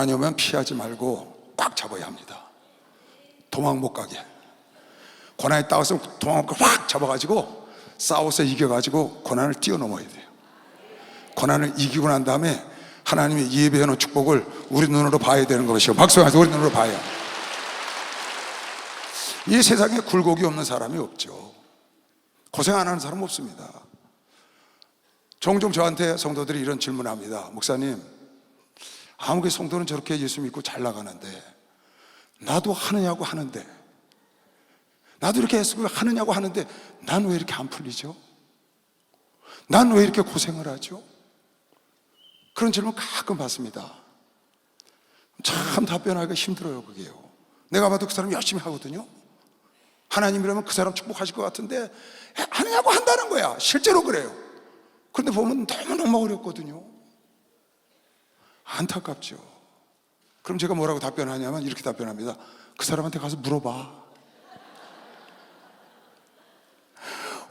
고난이 오면 피하지 말고 꽉 잡아야 합니다. 도망 못 가게. 고난이 따라서 도망 못 가게 확 잡아가지고 싸워서 이겨가지고 고난을 뛰어넘어야 돼요. 고난을 이기고 난 다음에 하나님이 예배해 놓은 축복을 우리 눈으로 봐야 되는 것이요. 박수하면서 우리 눈으로 봐야. 이 세상에 굴곡이 없는 사람이 없죠. 고생 안 하는 사람 없습니다. 종종 저한테 성도들이 이런 질문을 합니다. 목사님, 아무리 성도는 저렇게 예수 믿고 잘 나가는데 나도 하느냐고 하는데, 나도 이렇게 예수 하느냐고 하는데 난 왜 이렇게 안 풀리죠? 난 왜 이렇게 고생을 하죠? 그런 질문 가끔 받습니다. 참 답변하기가 힘들어요. 그게요. 내가 봐도 그 사람 열심히 하거든요. 하나님이라면 그 사람 축복하실 것 같은데 하느냐고 한다는 거야. 실제로 그래요. 그런데 보면 너무너무 어렵거든요. 안타깝죠. 그럼 제가 뭐라고 답변하냐면 이렇게 답변합니다. 그 사람한테 가서 물어봐.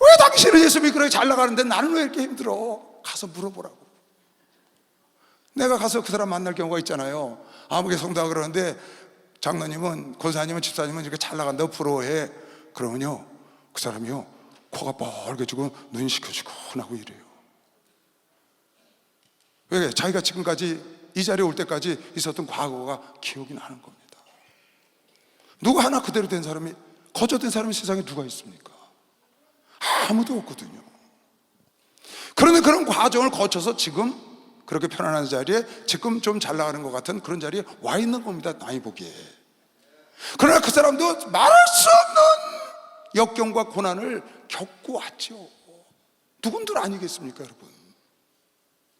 왜 당신은 예수 믿고 잘 나가는데 나는 왜 이렇게 힘들어? 가서 물어보라고. 내가 가서 그 사람 만날 경우가 있잖아요. 아무개 성도가 그러는데 장로님은, 권사님은, 집사님은 이렇게 잘 나간다고 부러워해. 그러면요, 그 사람이요, 코가 빨개지고 눈이 시커시커하고 이래요. 왜? 자기가 지금까지 이 자리에 올 때까지 있었던 과거가 기억이 나는 겁니다. 누가 하나 그대로 된 사람이, 거저된 사람이 세상에 누가 있습니까? 아무도 없거든요. 그런데 그런 과정을 거쳐서 지금 그렇게 편안한 자리에, 지금 좀 잘 나가는 것 같은 그런 자리에 와 있는 겁니다, 나이 보기에. 그러나 그 사람도 말할 수 없는 역경과 고난을 겪고 왔죠. 누군들 아니겠습니까, 여러분?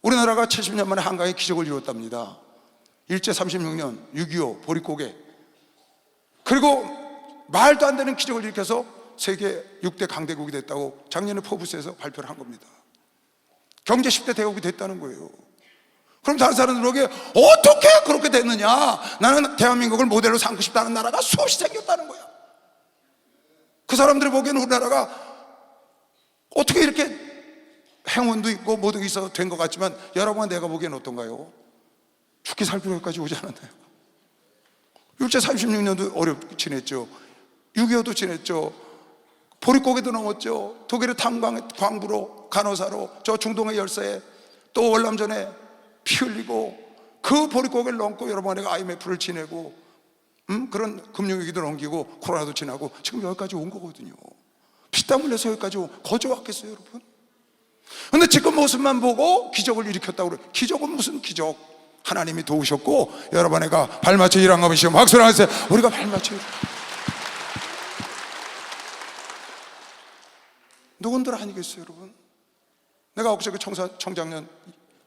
우리나라가 70년 만에 한강에 기적을 이뤘답니다. 일제 36년 6.25 보릿고개, 그리고 말도 안 되는 기적을 일으켜서 세계 6대 강대국이 됐다고 작년에 포브스에서 발표를 한 겁니다. 경제 10대 대국이 됐다는 거예요. 그럼 다른 사람들에게 어떻게 그렇게 됐느냐? 나는 대한민국을 모델로 삼고 싶다는 나라가 수없이 생겼다는 거야. 그 사람들이 보기에는 우리나라가 어떻게 이렇게 행운도 있고 모든 게 있어서 된 것 같지만, 여러분과 내가 보기에는 어떤가요? 죽기 살 필요까지 오지 않았나요? 일제 36년도 어렵게 지냈죠. 6.25도 지냈죠. 보릿고개도 넘었죠. 독일의 광부로, 간호사로, 저 중동의 열사에, 또 월남전에 피 흘리고 그 보릿고개를 넘고 여러분, 내가 IMF를 지내고 그런 금융위기도 넘기고 코로나도 지나고 지금 여기까지 온 거거든요. 피땀 흘려서 여기까지 거저 왔겠어요, 여러분? 근데 지금 모습만 보고 기적을 일으켰다고 그래요. 기적은 무슨 기적? 하나님이 도우셨고 여러분에가 발맞춰 일한 것이요. 박수를 하세요. 우리가 발맞춰 일한. 누군들 아니겠어요, 여러분? 내가 엊그저께 청장년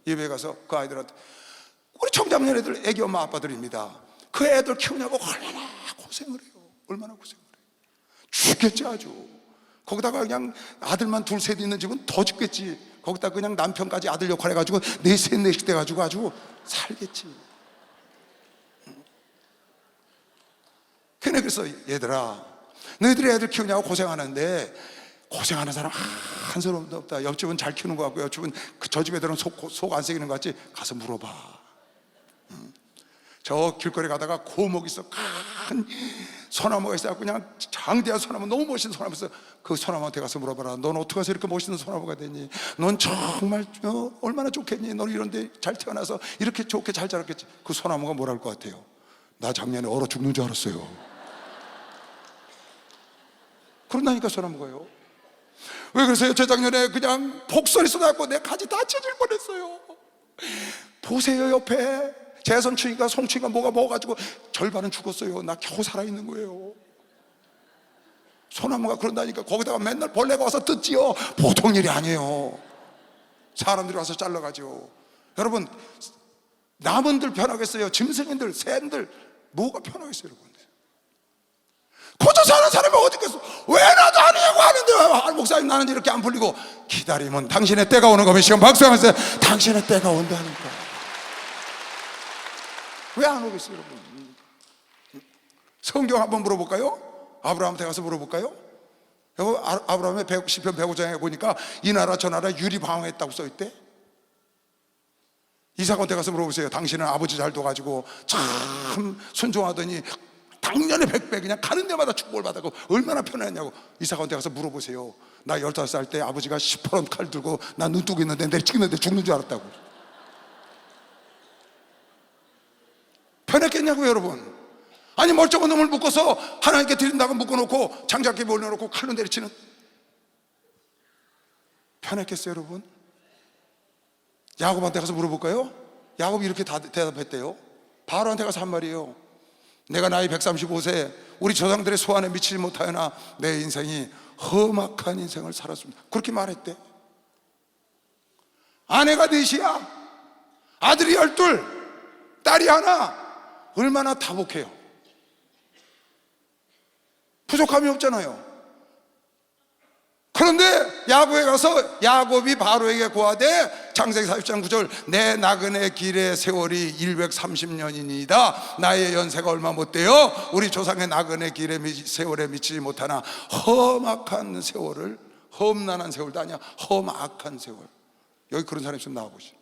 예배에 가서 그 아이들한테, 우리 청장년 애들 애기 엄마 아빠들입니다. 그 애들 키우냐고 얼마나 고생을 해요. 얼마나 고생을 해요. 죽겠지 아주. 거기다가 그냥 아들만 둘 셋 있는 집은 더 죽겠지. 거기다 그냥 남편까지 아들 역할 해가지고 넷 넷씩 돼가지고 아주 살겠지. 걔네 그래서 얘들아, 너희들이 애들 키우냐고 고생하는데 고생하는 사람 한 사람도 없다. 옆집은 잘 키우는 것 같고 옆집은 저 집 애들은 속 안 새기는 것 같지. 가서 물어봐. 저 길거리 가다가 고목이 있어. 큰 소나무가 있어. 그냥 장대한 소나무, 너무 멋있는 소나무 있어. 그 소나무한테 가서 물어봐라. 넌 어떻게 해서 이렇게 멋있는 소나무가 됐니? 넌 정말 얼마나 좋겠니? 넌 이런 데 잘 태어나서 이렇게 좋게 잘 자랐겠지. 그 소나무가 뭐랄 것 같아요? 나 작년에 얼어 죽는 줄 알았어요. 그런다니까 소나무가요. 왜 그러세요? 재작년에 그냥 폭설이 쏟아졌고 내 가지 다 찢어질 뻔했어요. 보세요, 옆에 재선충이가 송충이가 뭐가 먹어가지고 절반은 죽었어요. 나 겨우 살아있는 거예요. 소나무가 그런다니까. 거기다가 맨날 벌레가 와서 뜯지요. 보통 일이 아니에요. 사람들이 와서 잘라가죠. 여러분, 남은들 편하겠어요? 짐승인들, 새들 뭐가 편하겠어요, 여러분? 고쳐 사는 사람이 어디 있겠어? 왜 나도 아니냐고 하는데, 목사님 나는 이렇게 안 풀리고. 기다리면 당신의 때가 오는 거면 시험 박수하면서 당신의 때가 온다니까. 왜 안 오겠어요, 여러분? 성경 한번 물어볼까요? 아브라함한테 가서 물어볼까요? 여기 아브라함의 시편 105장에 보니까 이 나라 저 나라 유리방황했다고 써있대. 이삭 한테 가서 물어보세요. 당신은 아버지 잘 둬가지고 참 순종하더니 당년에 100배 그냥 가는 데마다 축복을 받았고 얼마나 편했냐고. 이삭한테 가서 물어보세요. 나 15살 때 아버지가 시퍼런 칼 들고 나 눈뜨고 있는데 내 찍는데 죽는 줄 알았다고. 편했겠냐고요 여러분. 아니 멀쩡한 놈을 묶어서 하나님께 드린다고 묶어놓고 장작에 올려놓고 칼로 내리치는, 편했겠어요 여러분? 야곱한테 가서 물어볼까요? 야곱이 이렇게 대답했대요. 바로한테 가서 한 말이에요. 내가 나이 135세 우리 조상들의 소원에 미치지 못하여나 내 인생이 험악한 인생을 살았습니다. 그렇게 말했대. 아내가 넷이야, 아들이 12, 딸이 하나. 얼마나 다복해요. 부족함이 없잖아요. 그런데 야곱에 가서 야곱이 바로에게 고하되 창세기 40장 9절 내 나그네 길의 세월이 130년이니이다. 나의 연세가 얼마 못 돼요. 우리 조상의 나그네 길의 세월에 미치지 못하나 험악한 세월을, 험난한 세월도 아니야, 험악한 세월. 여기 그런 사람이 좀 나와보시죠.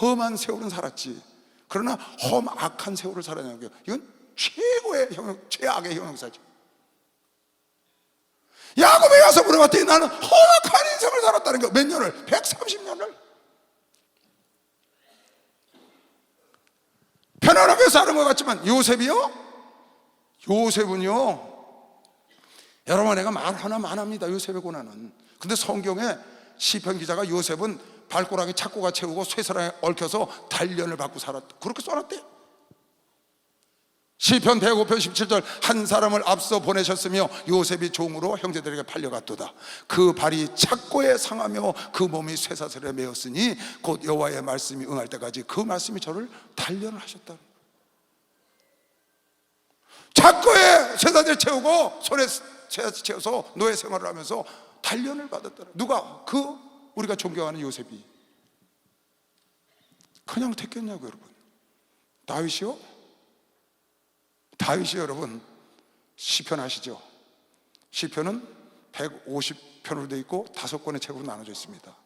험한 세월은 살았지, 그러나 험악한 세월을 살았냐고요. 이건 최고의 최악의 형용사죠. 야곱에 가서 물어봤더니 나는 험악한 인생을 살았다는 거야. 몇 년을? 130년을. 편안하게 사는 것 같지만 요셉이요? 요셉은요, 여러분 내가 말 하나만 합니다. 요셉의 고난은. 근데 성경에 시편 기자가 요셉은 발꼬락에 착고가 채우고 쇠사랑에 얽혀서 단련을 받고 살았다, 그렇게 써놨대요. 시편 105편 17절 한 사람을 앞서 보내셨으며 요셉이 종으로 형제들에게 팔려갔도다. 그 발이 착고에 상하며 그 몸이 쇠사슬에 매었으니 곧 여호와의 말씀이 응할 때까지 그 말씀이 저를 단련을 하셨다. 착고에 쇠사슬 채우고 손에 쇠사슬 채워서 노예 생활을 하면서 단련을 받았다. 누가? 그 우리가 존경하는 요셉이. 그냥 됐겠냐고 여러분. 다윗이요? 다윗이 여러분 시편 아시죠? 시편은 150편으로 되어 있고 5권의 책으로 나눠져 있습니다.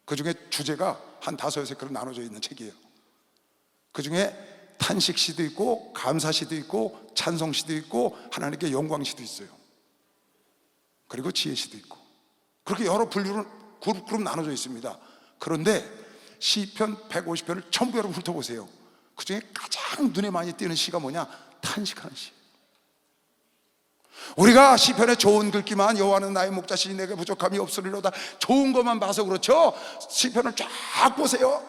그 중에 주제가 한 5, 6개로 나눠져 있는 책이에요. 그 중에 탄식시도 있고 감사시도 있고 찬송시도 있고 하나님께 영광시도 있어요. 그리고 지혜시도 있고, 그렇게 여러 분류로 그룹 나눠져 있습니다. 그런데 시편 150편을 전부 여러분 훑어보세요. 그 중에 가장 눈에 많이 띄는 시가 뭐냐? 탄식하는 시. 우리가 시편에 좋은 글귀만, 여호와는 나의 목자시니 내게 부족함이 없으리로다, 좋은 것만 봐서 그렇죠. 시편을 쫙 보세요.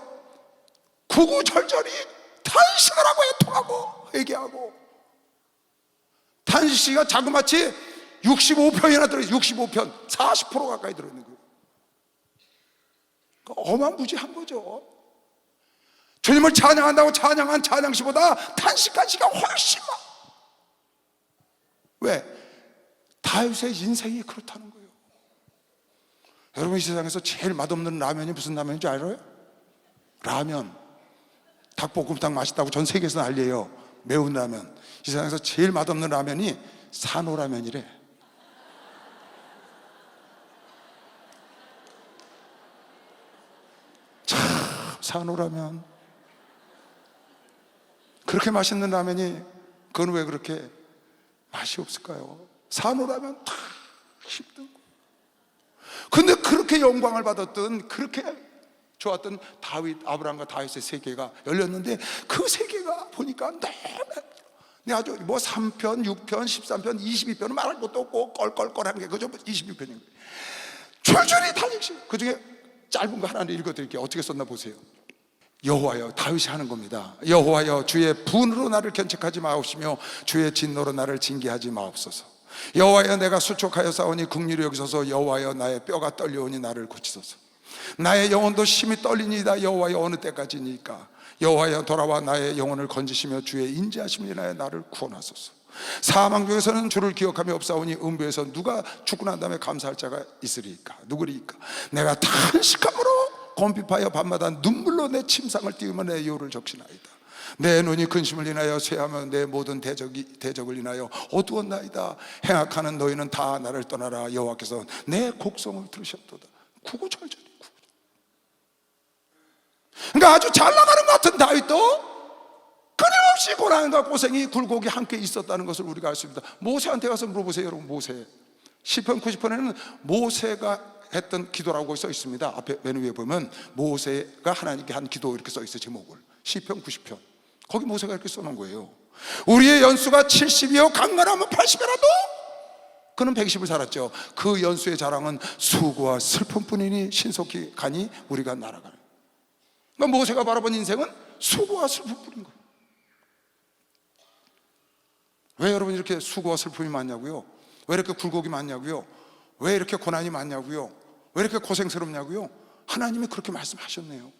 구구절절히 탄식을 하고 애통하고 회개하고. 탄식시가 자그마치 65편이나 들어있어요. 65편, 40% 가까이 들어있는 거예요. 어마무지한 거죠. 주님을 찬양한다고 찬양한 찬양시보다 탄식한 시가 훨씬 많아. 왜? 다윗의 인생이 그렇다는 거예요. 여러분 이 세상에서 제일 맛없는 라면이 무슨 라면인지 알아요? 라면. 닭볶음탕 맛있다고 전 세계에서 난리예요. 매운 라면. 이 세상에서 제일 맛없는 라면이 산호라면이래. 참 산호라면. 그렇게 맛있는 라면이, 그건 왜 그렇게 맛이 없을까요? 산호라면 다 힘든 거. 근데 그렇게 영광을 받았던, 그렇게 좋았던 다윗, 아브라함과 다윗의 세계가 열렸는데 그 세계가 보니까 너무 아주 뭐 3편, 6편, 13편, 22편은 말할 것도 없고 껄껄껄한 게 그저 26편인 거예요. 줄줄이 탄식시. 그 중에 짧은 거 하나 읽어드릴게요. 어떻게 썼나 보세요. 여호와여, 다윗이 하는 겁니다. 여호와여, 주의 분으로 나를 견책하지 마옵시며 주의 진노로 나를 징계하지 마옵소서. 여호와여, 내가 수족하여 싸우니 긍휼히 여기소서. 여호와여, 나의 뼈가 떨려오니 나를 고치소서. 나의 영혼도 심히 떨리니이다. 여호와여, 어느 때까지니까. 여호와여, 돌아와 나의 영혼을 건지시며 주의 인자하심을 인하여 나를 구원하소서. 사망 중에서는 주를 기억하며 없사오니 음부에서 누가 죽고 난 다음에 감사할 자가 있으리까? 누구리까? 내가 탄식함으로 곰핍하여 밤마다 눈물로 내 침상을 띄우며 내 요를 적시나이다. 내 눈이 근심을 인하여 쇠하며 내 모든 대적을 인하여 어두웠나이다. 행악하는 너희는 다 나를 떠나라. 여호와께서 내 곡성을 들으셨도다. 구구절절이. 그러니까 아주 잘 나가는 것 같은 다윗도 끊임없이 고난과 고생이 굴곡이 함께 있었다는 것을 우리가 알 수 있습니다. 모세한테 가서 물어보세요, 여러분. 모세 시편 90편에는 모세가 했던 기도라고 써 있습니다. 앞에 맨 위에 보면 모세가 하나님께 한 기도 이렇게 써 있어요. 제목을 시편 90편 거기 모세가 이렇게 써놓은 거예요. 우리의 연수가 70이요 강건하면 80이라도 그는 120을 살았죠. 그 연수의 자랑은 수고와 슬픔뿐이니 신속히 가니 우리가 날아가는. 그러니까 모세가 바라본 인생은 수고와 슬픔뿐인 거예요. 왜 여러분 이렇게 수고와 슬픔이 많냐고요? 왜 이렇게 굴곡이 많냐고요? 왜 이렇게 고난이 많냐고요? 왜 이렇게 고생스럽냐고요? 하나님이 그렇게 말씀하셨네요.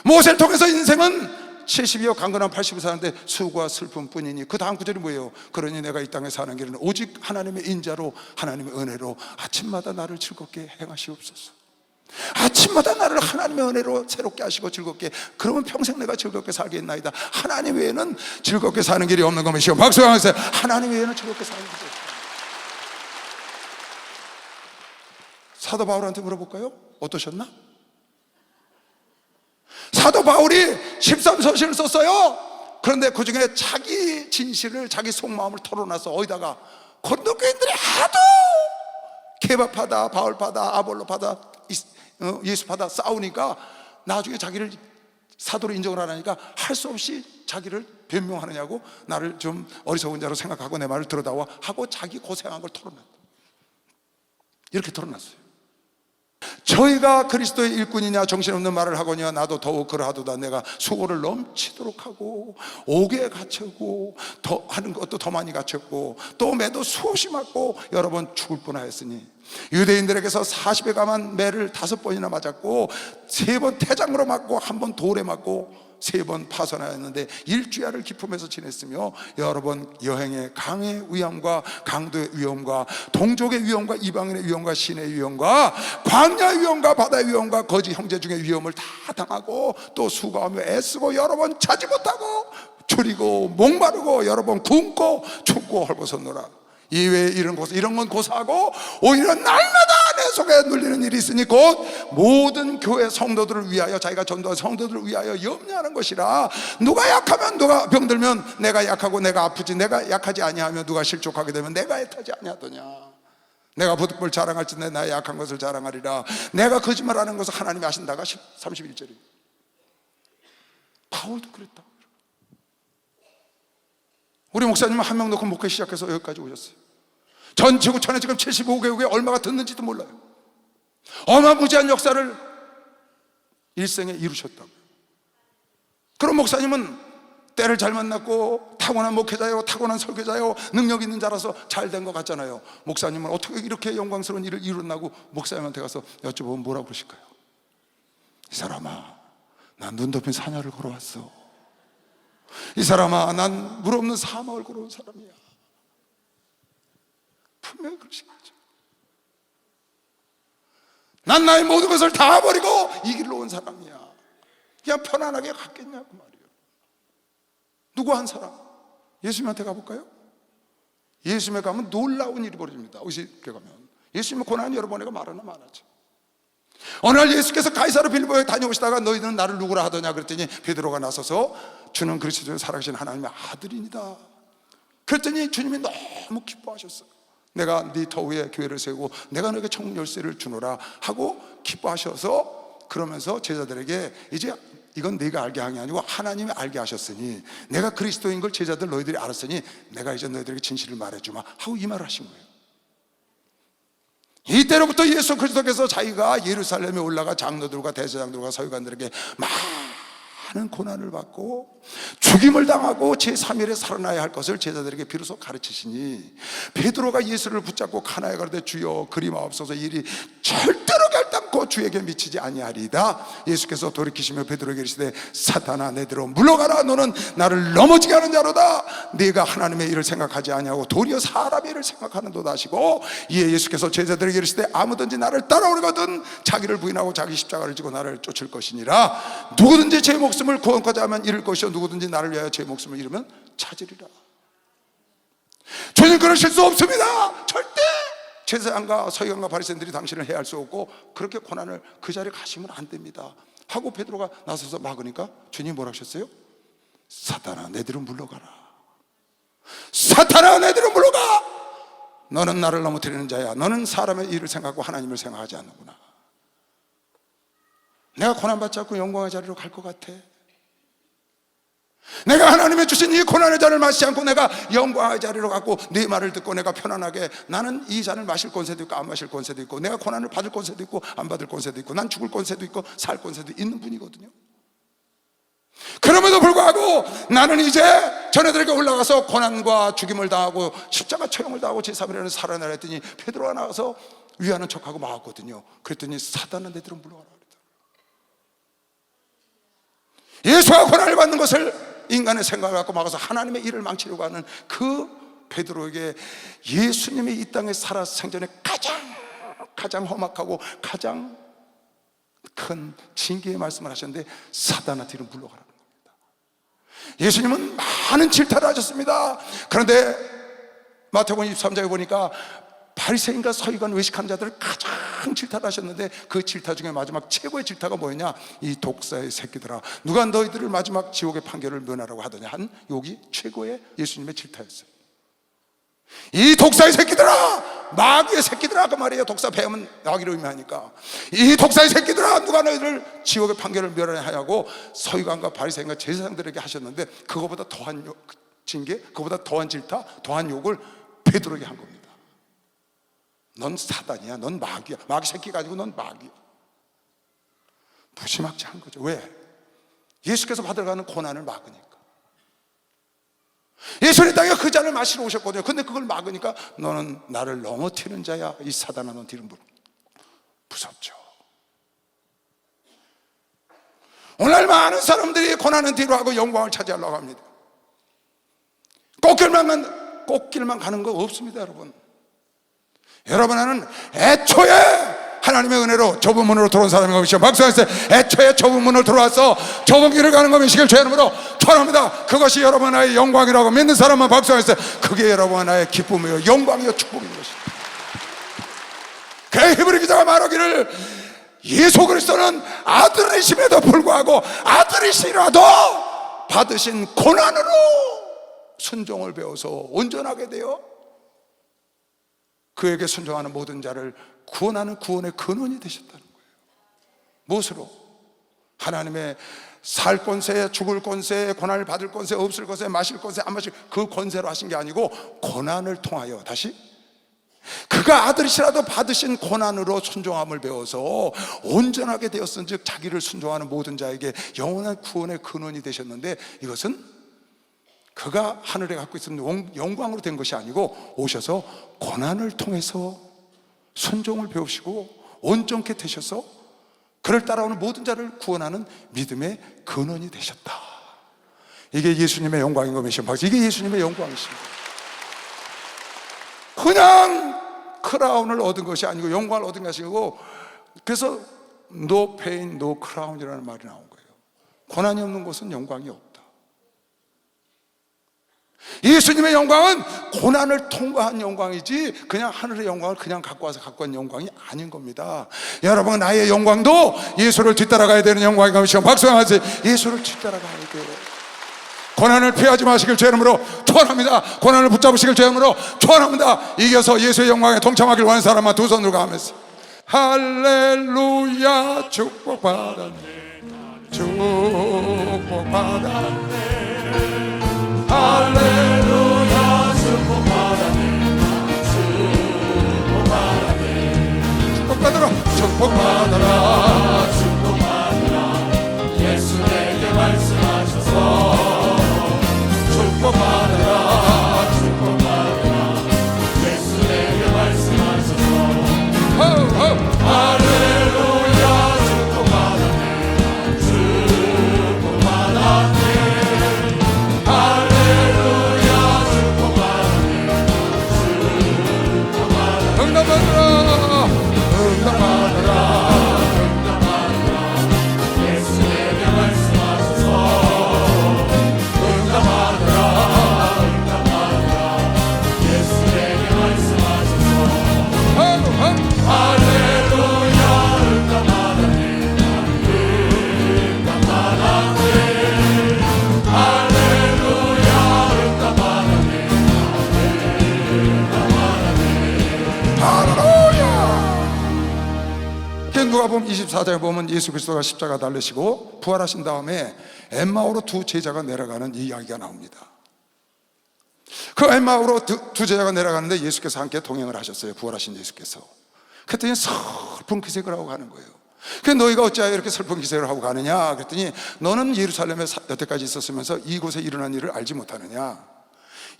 모세를 통해서 인생은 70이요 강건한 80을 사는데 수고와 슬픔뿐이니, 그 다음 구절이 뭐예요? 그러니 내가 이 땅에 사는 길은 오직 하나님의 인자로 하나님의 은혜로 아침마다 나를 즐겁게 행하시옵소서. 아침마다 나를 하나님의 은혜로 새롭게 하시고 즐겁게, 그러면 평생 내가 즐겁게 살겠나이다. 하나님 외에는 즐겁게 사는 길이 없는 것이요. 박수 하세요. 하나님 외에는 즐겁게 사는 길이 없어요. 사도 바울한테 물어볼까요? 어떠셨나? 사도 바울이 13서신을 썼어요. 그런데 그 중에 자기 진실을, 자기 속마음을 털어놔서 어디다가 고린도교인들이 하도 케바파다, 바울파다, 아볼로파다, 예수파다 싸우니까 나중에 자기를 사도로 인정을 안 하니까 할 수 없이 자기를 변명하느냐고, 나를 좀 어리석은 자로 생각하고 내 말을 들어다와 하고 자기 고생한 걸 털어놨다. 이렇게 털어놨어요. 저희가 그리스도의 일꾼이냐 정신없는 말을 하거냐, 나도 더욱 그러하도다. 내가 수고를 넘치도록 하고 옥에 갇혔고 더 하는 것도 더 많이 갇혔고 또 매도 수없이 맞고 여러 번 죽을 뻔하였으니, 유대인들에게서 40에 감한 매를 5번이나 맞았고 3번 태장으로 맞고 1번 돌에 맞고 3번 파선하였는데 일주야를 기품에서 지냈으며 여러 번 여행의 강의 위험과 강도의 위험과 동족의 위험과 이방인의 위험과 신의 위험과 광야의 위험과 바다의 위험과 거짓 형제 중의 위험을 다 당하고 또 수고하며 애쓰고 여러 번 자지 못하고 줄이고 목마르고 여러 번 굶고 춥고 헐벗었노라. 이외에 이런 건 고사하고 오히려 날마다 내 속에 눌리는 일이 있으니 곧 모든 교회 성도들을 위하여, 자기가 전도한 성도들을 위하여 염려하는 것이라. 누가 약하면, 누가 병들면 내가 약하고 내가 아프지, 내가 약하지 아니하면 누가 실족하게 되면 내가 애타지 아니하더냐. 내가 부득불 자랑할지 내 나의 약한 것을 자랑하리라. 내가 거짓말하는 것을 하나님이 아신다가 31절입니다. 바울도 그랬다. 우리 목사님은 한 명 놓고 목회 시작해서 여기까지 오셨어요. 전 지구촌에 지금 75개국에 얼마가 듣는지도 몰라요. 어마무지한 역사를 일생에 이루셨다고요. 그럼 목사님은 때를 잘 만났고 타고난 목회자요, 타고난 설교자요, 능력 있는 자라서 잘 된 것 같잖아요. 목사님은 어떻게 이렇게 영광스러운 일을 이뤘나고 목사님한테 가서 여쭤보면 뭐라고 그러실까요? 이 사람아, 난 눈 덮인 사냐를 걸어왔어. 이 사람아, 난 물 없는 사막을 걸어온 사람이야. 분명히 그러시겠죠. 난 나의 모든 것을 다 버리고 이 길로 온 사람이야. 그냥 편안하게 갔겠냐고 말이에요. 누구 한 사람? 예수님한테 가볼까요? 예수님에 가면 놀라운 일이 벌어집니다. 의식에 가면 예수님은 고난이 여러 번이가 많았나 많았죠. 어느 날 예수께서 가이사르 빌보에 다녀오시다가 너희는 나를 누구라 하더냐 그랬더니 베드로가 나서서 주는 그리스도의 살아계신 하나님의 아들이니다. 그랬더니 주님이 너무 기뻐하셨어요. 내가 네 터 위에 교회를 세우고 내가 너에게 천국 열쇠를 주노라 하고 기뻐하셔서, 그러면서 제자들에게 이제 이건 네가 알게 한 게 아니고 하나님이 알게 하셨으니, 내가 그리스도인 걸 제자들 너희들이 알았으니 내가 이제 너희들에게 진실을 말해주마 하고 이 말을 하신 거예요. 이때로부터 예수 그리스도께서 자기가 예루살렘에 올라가 장로들과 대제장들과 서기관들에게 많은 고난을 받고 죽임을 당하고 제3일에 살아나야 할 것을 제자들에게 비로소 가르치시니, 베드로가 예수를 붙잡고 가나에 가로되 주여 그리 마옵소서, 일이 절대로 결단코 주에게 미치지 아니하리이다. 예수께서 돌이키시며 베드로에게 이르시되 사탄아 내게로 물러가라. 너는 나를 넘어지게 하는 자로다. 네가 하나님의 일을 생각하지 아니하고 도리어 사람의 일을 생각하는도다 하시고, 이에 예수께서 제자들에게 이르시되 아무든지 나를 따라오려거든 자기를 부인하고 자기 십자가를 지고 나를 쫓을 것이니라. 누구든지 제 목숨을 구원하고자 하면 잃을 것이요 누구든지 나를 위하여 제 목숨을 잃으면 찾으리라. 주님 그러실 수 없습니다. 절대 제사장과 서기관과 바리새인들이 당신을 해할 수 없고 그렇게 고난을 그 자리에 가시면 안 됩니다. 하고 베드로가 나서서 막으니까 주님이 뭐라 하셨어요? 사탄아, 내 뒤로 물러가라. 사탄아, 내 뒤로 물러가. 너는 나를 넘어뜨리는 자야. 너는 사람의 일을 생각하고 하나님을 생각하지 않는구나. 내가 고난받지 않고 영광의 자리로 갈 것 같아? 내가 하나님의 주신 이 고난의 잔을 마시지 않고 내가 영광의 자리로 갔고 네 말을 듣고 내가 편안하게, 나는 이 잔을 마실 권세도 있고 안 마실 권세도 있고, 내가 고난을 받을 권세도 있고 안 받을 권세도 있고, 난 죽을 권세도 있고 살 권세도 있는 분이거든요. 그럼에도 불구하고 나는 이제 전에들에게 올라가서 고난과 죽임을 당하고 십자가 처형을 당하고 제3일에는 살아나라 했더니 베드로가 나가서 위하는 척하고 막았거든요. 그랬더니 사단은 내 뒤로 물러가라 그랬다. 예수가 고난을 받는 것을 인간의 생각을 갖고 막아서 하나님의 일을 망치려고 하는 그 베드로에게 예수님이 이 땅에 살아 생전에 가장 험악하고 가장 큰 징계의 말씀을 하셨는데, 사단아 뒤로 물러가라는 겁니다. 예수님은 많은 질타를 하셨습니다. 그런데 마태복음 23장에 보니까 바리새인과 서기관 외식하는 자들을 가장 질타를 하셨는데, 그 질타 중에 마지막 최고의 질타가 뭐였냐? 이 독사의 새끼들아, 누가 너희들을 마지막 지옥의 판결을 면하라고 하더냐 한 욕이 최고의 예수님의 질타였어요. 이 독사의 새끼들아, 마귀의 새끼들아, 그 말이에요. 독사 배우면 마귀를 의미하니까. 이 독사의 새끼들아, 누가 너희들 지옥의 판결을 면하냐고 서기관과 바리새인과 제사장들에게 하셨는데, 그거보다 더한 징계, 그거보다 더한 질타, 더한 욕을 베드로에게 한 겁니다. 넌 사단이야, 넌 마귀야. 마귀 새끼가 아니고 넌 마귀야. 무지막지한 거죠. 왜? 예수께서 받아가는 고난을 막으니까. 예수님 땅에 그 잔을 마시러 오셨거든요. 근데 그걸 막으니까 너는 나를 넘어뜨리는 자야. 이 사단아, 넌 뒤로 물어. 무섭죠. 오늘 많은 사람들이 고난은 뒤로 하고 영광을 차지하려고 합니다. 꽃길만 가는 거 없습니다, 여러분. 여러분은 애초에 하나님의 은혜로 좁은 문으로 들어온 사람인 것이죠. 박수하세요. 애초에 좁은 문으로 들어와서 좁은 길을 가는 것이길 주 이름으로 축원합니다. 그것이 여러분 나의 영광이라고 믿는 사람만 박수하세요. 그게 여러분 나의 기쁨이요 영광이요 축복인 것입니다. 그래 히브리 기자가 말하기를, 예수 그리스도는 아들이심에도 불구하고 아들이시라도 받으신 고난으로 순종을 배워서 온전하게 되어 그에게 순종하는 모든 자를 구원하는 구원의 근원이 되셨다는 거예요. 무엇으로? 하나님의 살 권세, 죽을 권세, 고난을 받을 권세, 없을 권세, 마실 권세, 안 마실 그 권세로 하신 게 아니고, 고난을 통하여, 다시 그가 아들이시라도 받으신 고난으로 순종함을 배워서 온전하게 되었은 즉 자기를 순종하는 모든 자에게 영원한 구원의 근원이 되셨는데, 이것은 그가 하늘에 갖고 있는 영광으로 된 것이 아니고 오셔서 고난을 통해서 순종을 배우시고 온전케 되셔서 그를 따라오는 모든 자를 구원하는 믿음의 근원이 되셨다. 이게 예수님의 영광인 것이죠. 이게 예수님의 영광이십니다. 그냥 크라운을 얻은 것이 아니고 영광을 얻은 것이 아니고, 그래서 no pain, no crown이라는 말이 나온 거예요. 고난이 없는 곳은 영광이 없다. 예수님의 영광은 고난을 통과한 영광이지 그냥 하늘의 영광을 그냥 갖고 와서 갖고 온 영광이 아닌 겁니다. 여러분, 나의 영광도 예수를 뒤따라가야 되는 영광인 것이죠. 박수하세요. 예수를 뒤따라가야 돼요. 고난을 피하지 마시길 주 이름으로 축원합니다. 고난을 붙잡으시길 주 이름으로 축원합니다. 이겨서 예수의 영광에 동참하길 원하는 사람만 두 손으로 가면서 할렐루야 축복받았네, 축복받았네, 할렐루야 축복받았네, 축복받았네, 축복받아라, 축복받아라, 축복받아라. 예수 내게 말씀하셔서 축복받아라, 축복받아라. 예수 내게 말씀하셔서 할렐루야 축복받았네, 축복받았네, 할렐루야 축복받았네, 축복받았네. 응답받아라, 응답받아라, 응답받아라. 우리 누가복음 24장에 보면 예수 그리스도가 십자가 달리시고 부활하신 다음에 엠마오로 두 제자가 내려가는 이야기가 나옵니다. 그 엠마오로 두 제자가 내려가는데 예수께서 함께 동행을 하셨어요. 부활하신 예수께서. 그랬더니 슬픈 기색을 하고 가는 거예요. 그래서 너희가 어찌하여 이렇게 슬픈 기색을 하고 가느냐 그랬더니 너는 예루살렘에 여태까지 있었으면서 이곳에 일어난 일을 알지 못하느냐.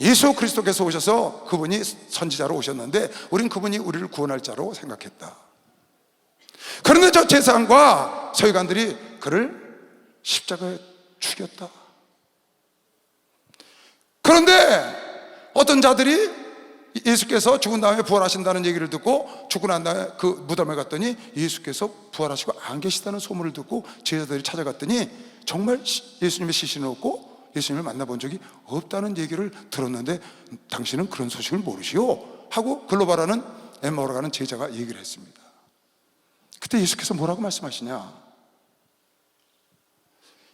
예수 그리스도께서 오셔서 그분이 선지자로 오셨는데 우린 그분이 우리를 구원할 자로 생각했다. 그런데 저 제사장과 서기관들이 그를 십자가에 죽였다. 그런데 어떤 자들이 예수께서 죽은 다음에 부활하신다는 얘기를 듣고 죽고 난 다음에 그 무덤에 갔더니 예수께서 부활하시고 안 계시다는 소문을 듣고 제자들이 찾아갔더니 정말 예수님의 시신은 없고 예수님을 만나본 적이 없다는 얘기를 들었는데 당신은 그런 소식을 모르시오 하고 글로바라는 엠마오로 가는 제자가 얘기를 했습니다. 그때 예수께서 뭐라고 말씀하시냐.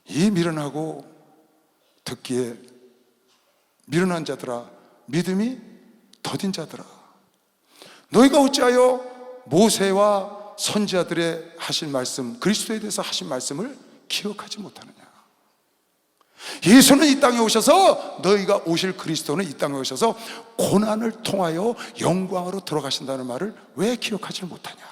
이 미련하고 듣기에 미련한 자들아, 믿음이 더딘 자들아, 너희가 어찌하여 모세와 선지자들의 하신 말씀, 그리스도에 대해서 하신 말씀을 기억하지 못하느냐. 예수는 이 땅에 오셔서, 너희가 오실 그리스도는 이 땅에 오셔서 고난을 통하여 영광으로 들어가신다는 말을 왜 기억하지 못하냐.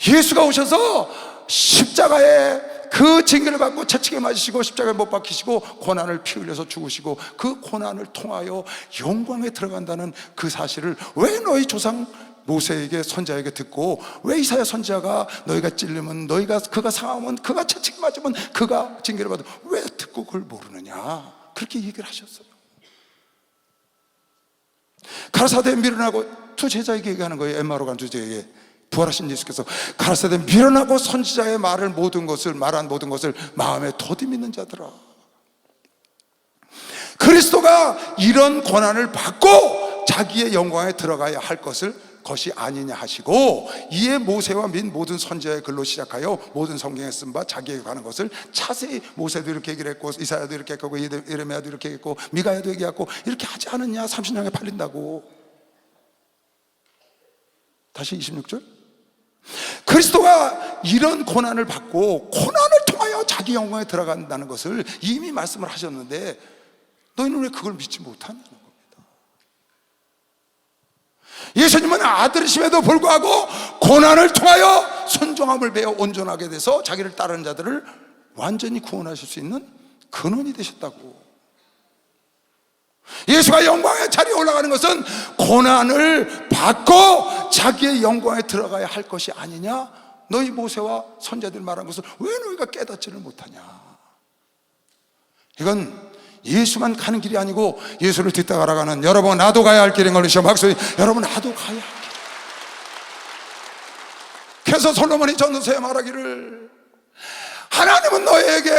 예수가 오셔서 십자가에 그 징계를 받고 채찍에 맞으시고 십자가에 못 박히시고 고난을 피 흘려서 죽으시고 그 고난을 통하여 영광에 들어간다는 그 사실을 왜 너희 조상 모세에게 선지자에게 듣고 왜 이사야 선지자가 너희가 찔리면 너희가 그가 상하면 그가 채찍 맞으면 그가 징계를 받으면 왜 듣고 그걸 모르느냐 그렇게 얘기를 하셨어요. 가라사대 미련하고 두 제자에게 얘기하는 거예요. 엠마오로 간 두 제자에게 부활하신 예수께서 가라사대 미련하고 선지자의 말을 말한 모든 것을 마음에 더디 믿는 자들아, 그리스도가 이런 고난을 받고 자기의 영광에 들어가야 할 것이 아니냐 하시고, 이에 모세와 및 모든 선지자의 글로 시작하여 모든 성경에 쓴 바 자기에게 가는 것을 자세히 모세도 이렇게 얘기를 했고 이사야도 이렇게 했고 예레미야도 이렇게 했고 미가야도 얘기했고 이렇게 하지 않았냐. 30년에 팔린다고. 다시 26절. 그리스도가 이런 고난을 받고 고난을 통하여 자기 영광에 들어간다는 것을 이미 말씀을 하셨는데 너희는 왜 그걸 믿지 못하는 겁니다. 예수님은 아들이심에도 불구하고 고난을 통하여 순종함을 배워 온전하게 돼서 자기를 따르는 자들을 완전히 구원하실 수 있는 근원이 되셨다고. 예수가 영광의 자리에 올라가는 것은 고난을 받고 자기의 영광에 들어가야 할 것이 아니냐. 너희 모세와 선지자들 말한 것을 왜 너희가 깨닫지를 못하냐. 이건 예수만 가는 길이 아니고 예수를 뒤따라가는 여러분 나도 가야 할 길인 걸로 박수. 여러분 나도 가야 할 길. 그래서 솔로몬이 전도서에 말하기를 하나님은 너에게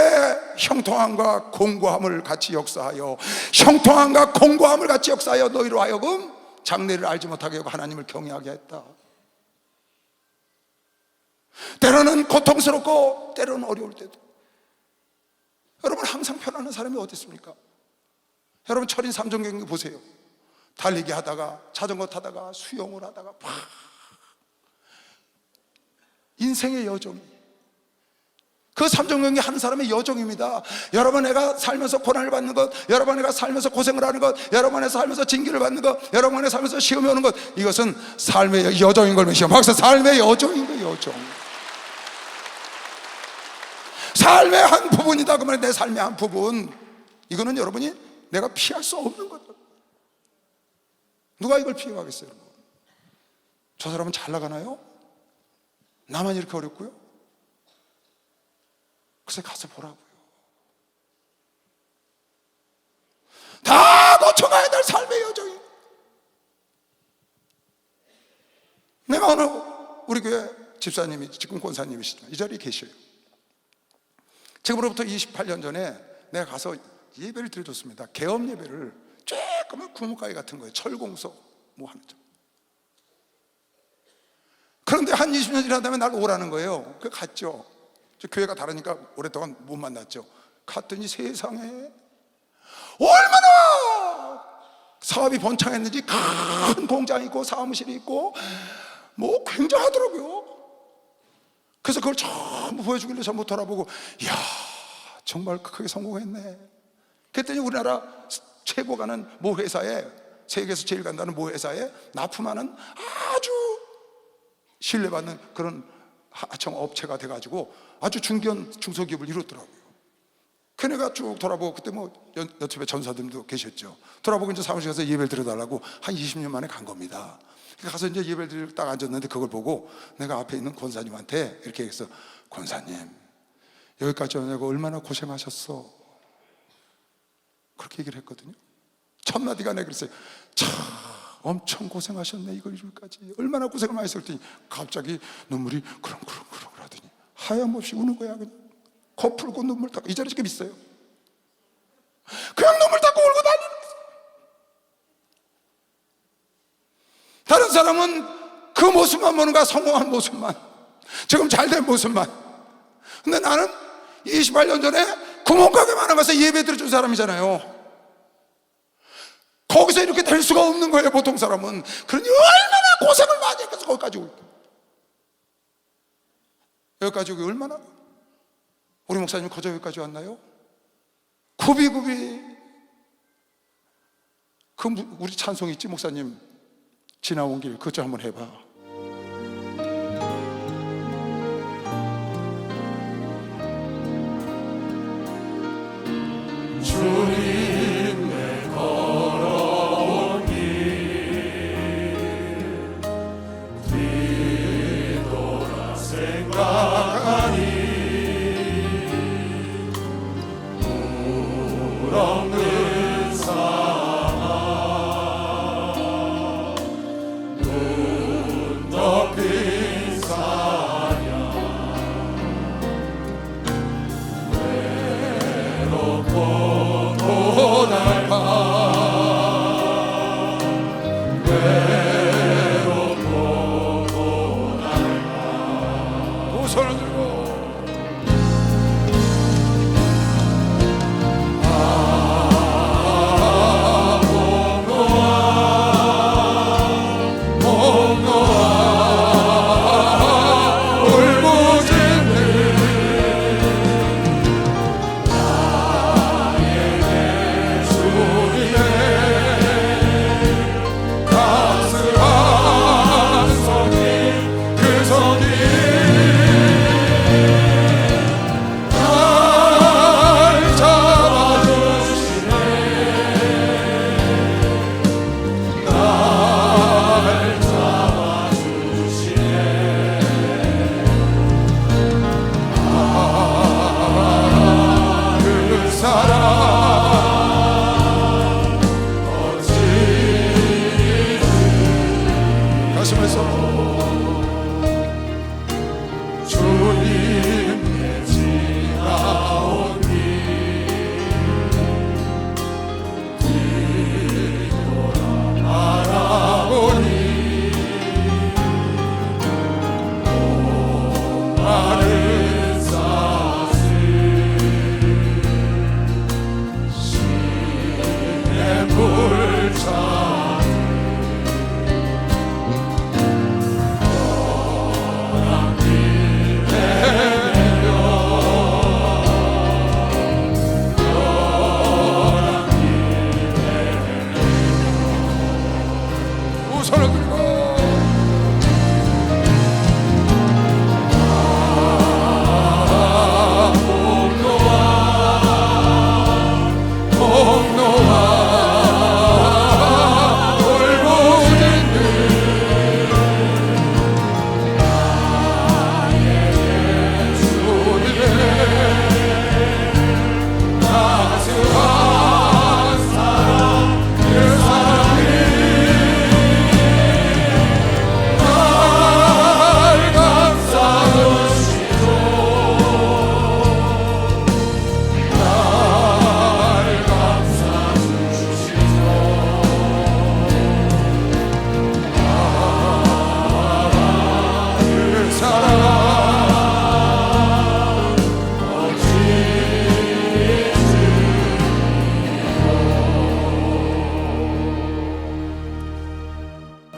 형통함과 공고함을 같이 역사하여 형통함과 공고함을 같이 역사하여 너희로 하여금 장래를 알지 못하게 하고 하나님을 경외하게 했다. 때로는 고통스럽고 때로는 어려울 때도. 여러분 항상 편안한 사람이 어디 있습니까? 여러분 철인 3종 경기 보세요. 달리기 하다가 자전거 타다가 수영을 하다가 막 인생의 여정, 그 3종 경기 하는 사람의 여정입니다. 여러분 내가 살면서 고난을 받는 것, 여러분 내가 살면서 고생을 하는 것, 여러분 내가 살면서 징계를 받는 것, 여러분 내가 살면서 시험이 오는 것, 이것은 삶의 여정인 걸 믿으시오. 박수. 삶의 여정인 거예요. 여정. 삶의 한 부분이다. 그러면 내 삶의 한 부분, 이거는 여러분이 내가 피할 수 없는 거다. 누가 이걸 피해가겠어요? 여러분? 저 사람은 잘 나가나요? 나만 이렇게 어렵고요? 글쎄 가서 보라고요. 다 고쳐가야 될 삶의 여정이. 내가 오늘 우리 교회 집사님이 지금 권사님이시죠. 이 자리에 계셔요. 지금으로부터 28년 전에 내가 가서 예배를 드려줬습니다. 개업 예배를. 조그만 구멍가게 같은 거예요. 철공소 뭐 하는 점. 그런데 한 20년 지난 다음에 날 오라는 거예요. 그 갔죠. 교회가 다르니까 오랫동안 못 만났죠. 갔더니 세상에 얼마나 사업이 번창했는지 큰 공장이 있고 사무실이 있고 뭐 굉장하더라고요. 그래서 그걸 전부 보여주길래 전부 돌아보고, 이야, 정말 크게 성공했네. 그랬더니 우리나라 최고 가는 모 회사에, 세계에서 제일 간다는 모 회사에 납품하는 아주 신뢰받는 그런 하청 업체가 돼가지고 아주 중소기업을 이뤘더라고요. 그 내가 쭉 돌아보고, 그때 뭐 여튜브에 전사님도 계셨죠. 돌아보고 이제 사무실 가서 예배를 드려달라고 한 20년 만에 간 겁니다. 가서 이제 예배를 드리러 딱 앉았는데, 그걸 보고 내가 앞에 있는 권사님한테 이렇게 해서, 권사님, 여기까지 오냐고 얼마나 고생하셨어, 그렇게 얘기를 했거든요. 첫 마디가 내가 그랬어요. 참 엄청 고생하셨네, 이걸 이룰까지 얼마나 고생을 많이 했더니 갑자기 눈물이 그렁그렁 하더니 하염없이 우는 거야. 그냥 코 풀고 눈물 닦고, 이 자리 지금 있어요. 그냥 눈물 닦고 울고 다니는 거예요. 다른 사람은 그 모습만 보는 거야. 성공한 모습만, 지금 잘된 모습만. 근데 나는 28년 전에 구멍가게 많은 곳에서 예배 드려준 사람이잖아요. 거기서 이렇게 될 수가 없는 거예요, 보통 사람은. 그러니 얼마나 고생을 많이 했겠어, 거기까지 오기. 여기까지 오기 얼마나. 우리 목사님 거저 여기까지 왔나요? 굽이굽이. 그 우리 찬송 있지, 목사님 지나온 길, 그것 좀 한번 해봐. 주님 내 걸어온 길 뒤돌아 생각하니 물 없는 상황, 눈 덮인 사냥, 외롭고 손을 들고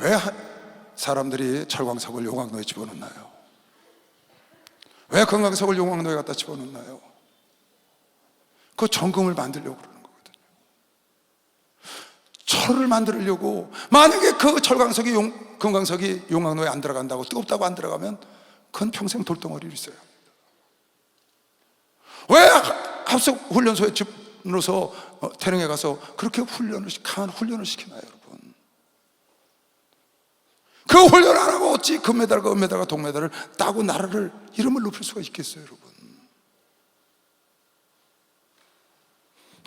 왜 사람들이 철광석을 용광로에 집어넣나요? 왜 금강석을 용광로에 갖다 집어넣나요? 그 정금을 만들려고 그러는 거거든요. 철을 만들려고. 만약에 그 철광석이 금강석이 용광로에 안 들어간다고, 뜨겁다고 안 들어가면 그건 평생 돌덩어리로 있어야 합니다. 왜 합숙 훈련소에 집으로서 태릉에 가서 그렇게 강한 훈련을 시키나요, 여러분? 그 훈련 안 하고 어찌 금메달과 은메달과 동메달을 따고 나라를 이름을 높일 수가 있겠어요, 여러분?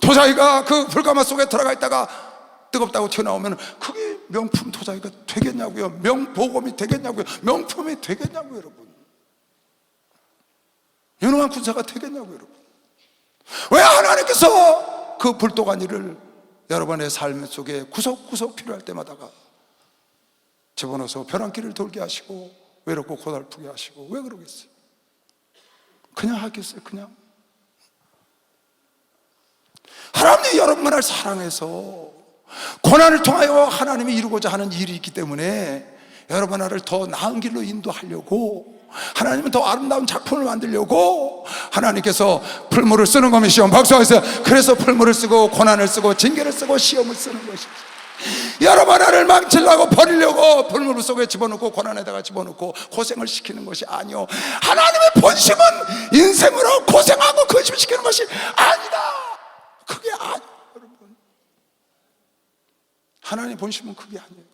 도자기가 그 불가마 속에 들어가 있다가 뜨겁다고 튀어나오면 그게 명품 도자기가 되겠냐고요? 명보검이 되겠냐고요? 명품이 되겠냐고요, 여러분? 유능한 군사가 되겠냐고요, 여러분? 왜 하나님께서 그 불도가니를 여러분의 삶 속에 구석구석 필요할 때마다가 집어넣어서 벼랑길을 돌게 하시고 외롭고 고달프게 하시고 왜 그러겠어요? 그냥 하겠어요? 그냥? 하나님이 여러분을 사랑해서 고난을 통하여 하나님이 이루고자 하는 일이 있기 때문에 여러분을 더 나은 길로 인도하려고, 하나님은 더 아름다운 작품을 만들려고 하나님께서 풀물을 쓰는 겁니다. 박수하세요. 그래서 풀물을 쓰고 고난을 쓰고 징계를 쓰고 시험을 쓰는 것입니다. 여러분 나를 망치려고 버리려고 풀물 속에 집어넣고 고난에다가 집어넣고 고생을 시키는 것이 아니요, 하나님의 본심은 인생으로 고생하고 거짓시키는 것이 아니다. 그게 아니에요, 여러분. 하나님의 본심은 그게 아니에요.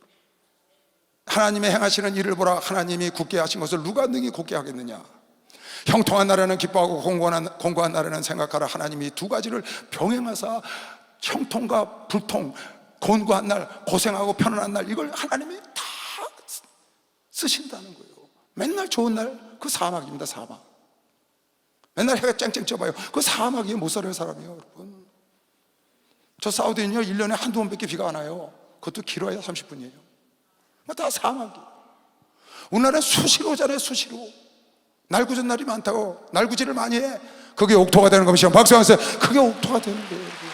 하나님의 행하시는 일을 보라. 하나님이 굳게 하신 것을 누가 능히 굳게 하겠느냐? 형통한 나라는 기뻐하고 공고한 나라는 생각하라. 하나님이 두 가지를 병행하사 형통과 불통, 곤고한 날, 고생하고 편안한 날, 이걸 하나님이 다 쓰신다는 거예요. 맨날 좋은 날, 그 사막입니다. 사막. 맨날 해가 쨍쨍 쪄봐요. 그 사막이에요. 못 살아요, 사람이요, 여러분. 저 사우디는요 1년에 한두 번밖에 비가 안 와요. 그것도 길어야 30분이에요 다 사막이에요. 우리나라는 수시로 오잖아요. 수시로. 날구전 날이 많다고 날구지를 많이 해. 그게 옥토가 되는 겁니다. 박수 한번 주세요. 그게 옥토가 되는 거예요, 여러분.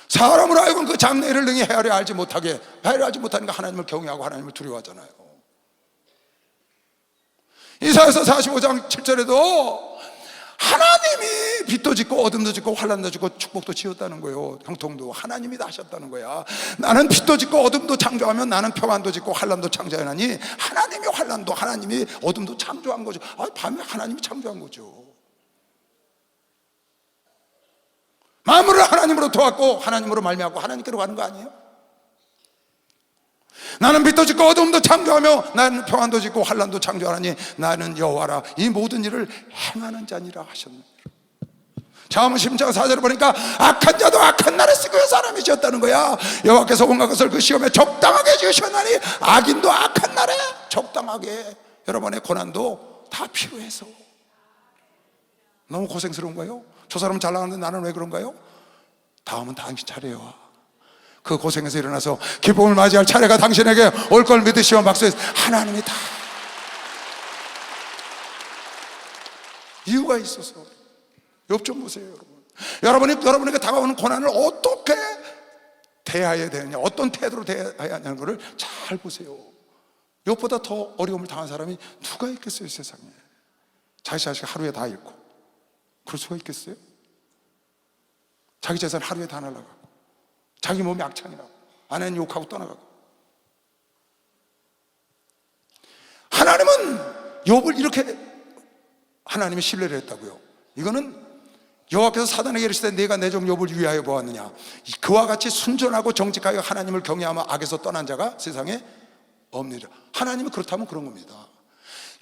사람으로 하여금 그 장래를 능히 헤아려 알지 못하게, 헤아려 알지 못하니까 하나님을 경외하고 하나님을 두려워하잖아요. 이사야서 45장 7절에도 하나님이 빛도 짓고 어둠도 짓고 환란도 짓고 축복도 지었다는 거예요. 형통도 하나님이 다 하셨다는 거야. 나는 빛도 짓고 어둠도 창조하면 나는 평안도 짓고 환란도 창조하나니, 하나님이 환란도 하나님이 어둠도 창조한 거죠. 밤에 하나님이 창조한 거죠. 만물을 하나님으로 도왔고 하나님으로 말미암고 하나님께로 가는 거 아니에요? 나는 빛도 짓고 어둠도 창조하며 나는 평안도 짓고 환란도 창조하나니 나는 여호와라. 이 모든 일을 행하는 자니라 하셨네요. 잠언 10장 4절을 보니까 악한 자도 악한 날에 쓰고 사람이 지었다는 거야. 여호와께서 온갖 것을 그 시험에 적당하게 지으셨나니 악인도 악한 날에 적당하게. 여러분의 고난도 다 필요해서. 너무 고생스러운 거예요? 저 사람은 잘 나가는데 나는 왜 그런가요? 다음은 당신 차례요. 그 고생에서 일어나서 기쁨을 맞이할 차례가 당신에게 올 걸 믿으시오. 박수해. 하나님이 다 이유가 있어서. 욥 좀 보세요, 여러분. 여러분에게 다가오는 고난을 어떻게 대해야 되느냐, 어떤 태도로 대해야 하는 것을 잘 보세요. 욥보다 더 어려움을 당한 사람이 누가 있겠어요, 세상에. 자기 자식 하루에 다 잃고. 그럴 수가 있겠어요? 자기 재산 하루에 다 날아가고, 자기 몸이 악창이라고, 아내는 욕하고 떠나가고. 하나님은 욥을 이렇게 하나님이 신뢰를 했다고요. 이거는 여호와께서 사단에게 이르시되 내가 내 종 욥을 위하여 보았느냐, 그와 같이 순전하고 정직하게 하나님을 경외하며 악에서 떠난 자가 세상에 없느니라. 하나님이 그렇다면 그런 겁니다.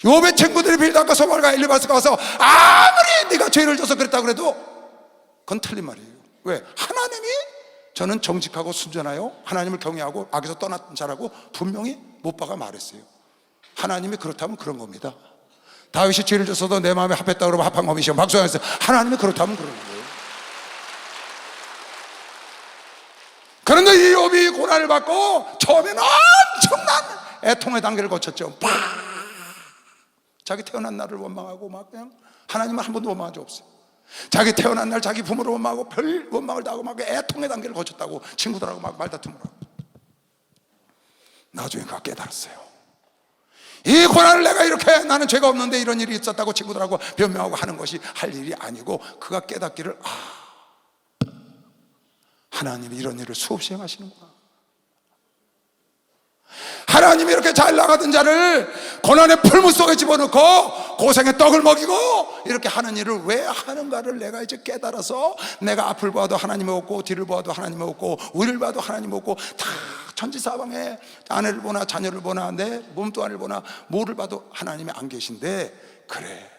욥의 친구들이 빌닷과 소발과 엘리바스가 와서 아무리 네가 죄를 져서 그랬다 그래도 그건 틀린 말이에요. 왜? 하나님이 저는 정직하고 순전하여 하나님을 경외하고 악에서 떠난 자라고 분명히 못 박아 말했어요. 하나님이 그렇다면 그런 겁니다. 다윗이 죄를 졌어도 내 마음에 합했다 그러면 합한 겁이시오. 박수하면서 하나님이 그렇다면 그런 거예요. 그런데 이 욥이 고난을 받고 처음에는 엄청난 애통의 단계를 거쳤죠. 자기 태어난 날을 원망하고 막 그냥 하나님을 한 번도 원망한 적 없어요. 자기 태어난 날 자기 부모를 원망하고 별 원망을 다 하고 막 애통의 단계를 거쳤다고 친구들하고 막 말다툼을 하고, 나중에 그가 깨달았어요. 이 고난을 내가 이렇게, 나는 죄가 없는데 이런 일이 있었다고 친구들하고 변명하고 하는 것이 할 일이 아니고, 그가 깨닫기를, 하나님이 이런 일을 수없이 행하시는구나. 하나님이 이렇게 잘 나가던 자를 고난의 풀무 속에 집어넣고 고생의 떡을 먹이고 이렇게 하는 일을 왜 하는가를 내가 이제 깨달아서, 내가 앞을 봐도 하나님이 없고 뒤를 봐도 하나님이 없고 위를 봐도 하나님이 없고, 다 천지사방에 아내를 보나 자녀를 보나 내 몸도 안을 보나 뭐를 봐도 하나님이 안 계신데, 그래,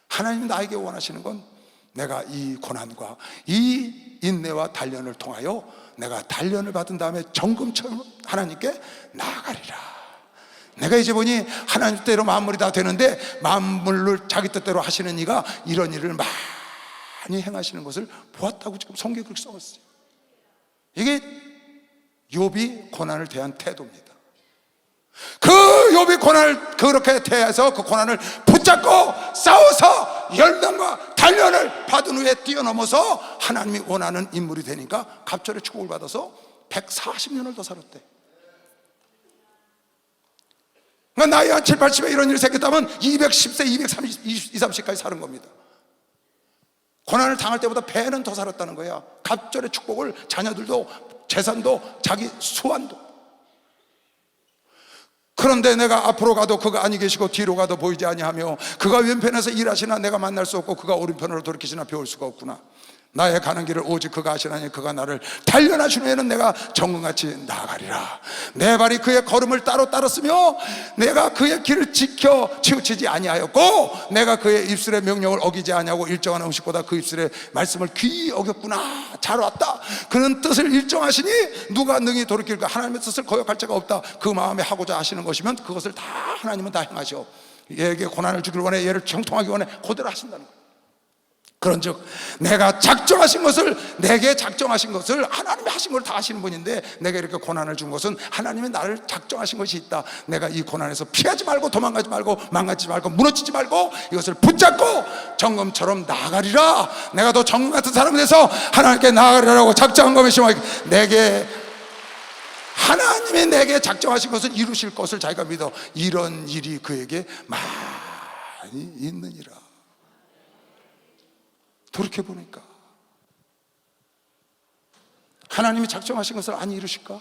하나님이 나에게 원하시는 건 내가 이 고난과 이 인내와 단련을 통하여 내가 단련을 받은 다음에 정금처럼 하나님께 나아가리라. 내가 이제 보니 하나님 뜻대로 만물이 다 되는데, 만물을 자기 뜻대로 하시는 이가 이런 일을 많이 행하시는 것을 보았다고 지금 성경에 그렇게 써놨어요. 이게 욥이 고난을 대한 태도입니다. 그 욥이 고난을 그렇게 대해서 그 고난을 붙잡고 싸워서 열명과 단련을 받은 후에 뛰어넘어서 하나님이 원하는 인물이 되니까 갑절의 축복을 받아서 140년을 더 살았대. 그러니까 나이 한 7, 80에 이런 일이 생겼다면 210세, 230, 20, 30까지 사는 겁니다. 고난을 당할 때보다 배는 더 살았다는 거야. 갑절의 축복을 자녀들도, 재산도, 자기 수완도. 그런데 내가 앞으로 가도 그가 아니 계시고 뒤로 가도 보이지 아니하며, 그가 왼편에서 일하시나 내가 만날 수 없고 그가 오른편으로 돌이키시나 배울 수가 없구나. 나의 가는 길을 오직 그가 아시나니 그가 나를 단련하신 후에는 내가 정금같이 나아가리라. 내 발이 그의 걸음을 따랐으며 내가 그의 길을 지켜 치우치지 아니하였고, 내가 그의 입술의 명령을 어기지 아니하고 일정한 음식보다 그 입술의 말씀을 귀히 어겼구나. 잘 왔다. 그는 뜻을 일정하시니 누가 능히 돌이킬까. 하나님의 뜻을 거역할 자가 없다. 그 마음에 하고자 하시는 것이면 그것을 다 하나님은 다 행하셔. 얘에게 고난을 주길 원해, 얘를 형통하기 원해, 그대로 하신다는 거예요. 그런즉 내가 작정하신 것을, 내게 작정하신 것을, 하나님이 하신 걸 다 하시는 분인데 내가 이렇게 고난을 준 것은 하나님이 나를 작정하신 것이 있다. 내가 이 고난에서 피하지 말고 도망가지 말고 망가지지 말고 무너지지 말고 이것을 붙잡고 정금처럼 나아가리라. 내가 더 정금 같은 사람이 돼서 하나님께 나아가리라고 작정한 것이며, 내게 하나님이 내게 작정하신 것을 이루실 것을 자기가 믿어 이런 일이 그에게 많이 있느니라. 돌이켜보니까 하나님이 작정하신 것을 안 이루실까?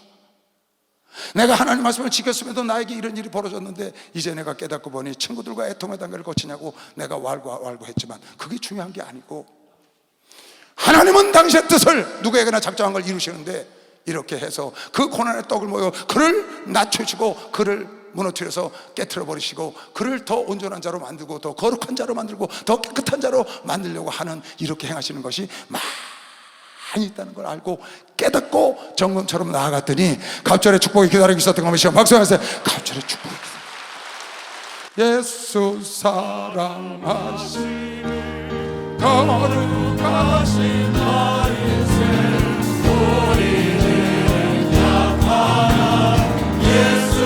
내가 하나님 말씀을 지켰음에도 나에게 이런 일이 벌어졌는데 이제 내가 깨닫고 보니 친구들과 애통의 단계를 거치냐고 내가 왈가왈부했지만 그게 중요한 게 아니고, 하나님은 당신의 뜻을 누구에게나 작정한 걸 이루시는데, 이렇게 해서 그 고난의 떡을 모여 그를 낮추시고 그를 무너뜨려서 깨트려 버리시고 그를 더 온전한 자로 만들고 더 거룩한 자로 만들고 더 깨끗한 자로 만들려고 하는, 이렇게 행하시는 것이 많이 있다는 걸 알고 깨닫고 정금처럼 나아갔더니 갑절의 축복이 기다리고 있었던 것이요. 박수하세요. 갑절의 축복이. 예수 사랑하시는 거룩하신 나의 우리는 약하나 예수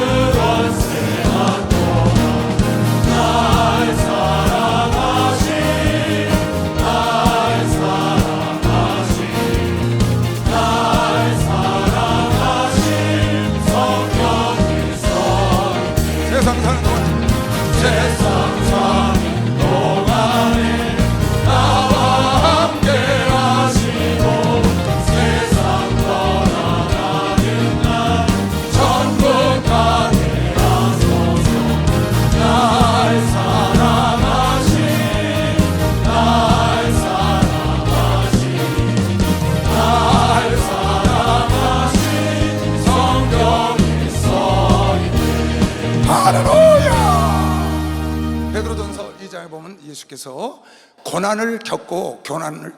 예수께서 고난을 겪고, 고난을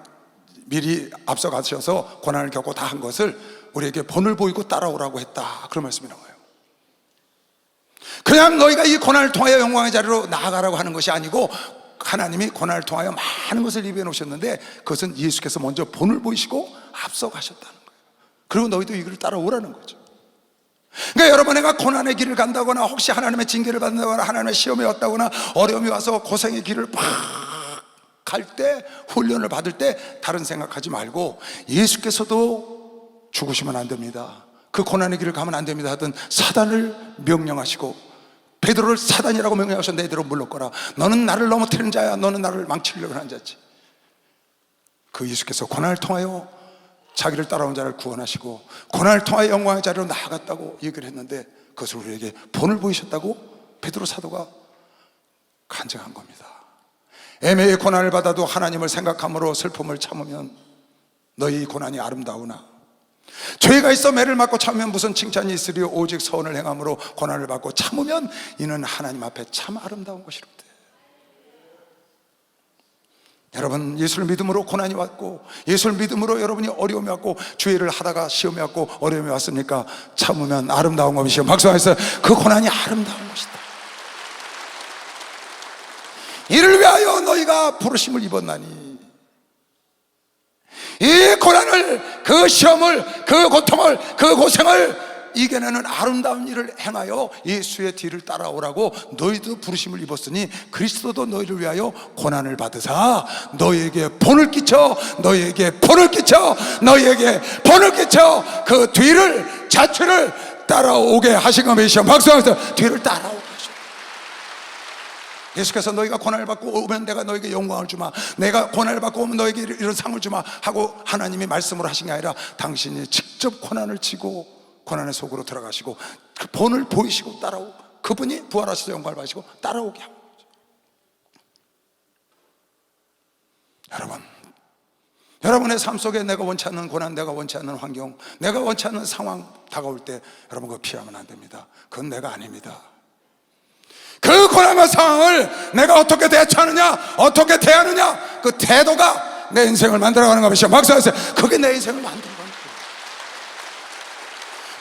미리 앞서 가셔서 고난을 겪고 다 한 것을 우리에게 본을 보이고 따라오라고 했다, 그런 말씀이 나와요. 그냥 너희가 이 고난을 통하여 영광의 자리로 나아가라고 하는 것이 아니고, 하나님이 고난을 통하여 많은 것을 예비해 놓으셨는데 그것은 예수께서 먼저 본을 보이시고 앞서 가셨다는 거예요. 그리고 너희도 이 길을 따라오라는 거죠. 그러니까 여러분, 내가 고난의 길을 간다거나 혹시 하나님의 징계를 받는다거나 하나님의 시험에 왔다거나 어려움이 와서 고생의 길을 팍 갈 때, 훈련을 받을 때 다른 생각하지 말고 예수께서도 죽으시면 안 됩니다, 그 고난의 길을 가면 안 됩니다 하던 사단을 명령하시고, 베드로를 사단이라고 명령하셔서 내 뒤로 물러거라, 너는 나를 넘어뜨리는 자야, 너는 나를 망치려고 하는 자지. 그 예수께서 고난을 통하여 자기를 따라온 자를 구원하시고 고난을 통하여 영광의 자리로 나아갔다고 얘기를 했는데, 그것을 우리에게 본을 보이셨다고 베드로 사도가 간증한 겁니다. 애매히 고난을 받아도 하나님을 생각함으로 슬픔을 참으면 너희 고난이 아름다우나, 죄가 있어 매를 맞고 참으면 무슨 칭찬이 있으리요, 오직 선을 행함으로 고난을 받고 참으면 이는 하나님 앞에 참 아름다운 것이로되. 여러분, 예수를 믿음으로 고난이 왔고, 예수를 믿음으로 여러분이 어려움이 왔고, 주의를 하다가 시험이 왔고 어려움이 왔습니까? 참으면 아름다운 것이요, 박수하면서 그 고난이 아름다운 것이다. 이를 위하여 너희가 부르심을 입었나니, 이 고난을, 그 시험을, 그 고통을, 그 고생을 이겨내는 아름다운 일을 행하여 예수의 뒤를 따라오라고 너희도 부르심을 입었으니 그리스도도 너희를 위하여 고난을 받으사 너희에게 본을 끼쳐, 너희에게 본을 끼쳐, 너희에게 본을 끼쳐 그 뒤를, 자취를 따라오게 하신 것이시여. 박수하면서 뒤를 따라오게 하시오. 예수께서 너희가 고난을 받고 오면 내가 너에게 영광을 주마, 내가 고난을 받고 오면 너에게 이런 상을 주마 하고 하나님이 말씀으로 하신 게 아니라 당신이 직접 고난을 치고 고난의 속으로 들어가시고 그 본을 보이시고 따라오고, 그분이 부활하셔서 영광을 받으시고 따라오게 하는 거죠. 여러분, 여러분의 삶 속에 내가 원치 않는 고난, 내가 원치 않는 환경, 내가 원치 않는 상황 다가올 때 여러분 그거 피하면 안 됩니다. 그건 내가 아닙니다. 그 고난과 상황을 내가 어떻게 대처하느냐, 어떻게 대하느냐, 그 태도가 내 인생을 만들어가는 것이죠. 박수하세요. 그게 내 인생을 만드는 거예요.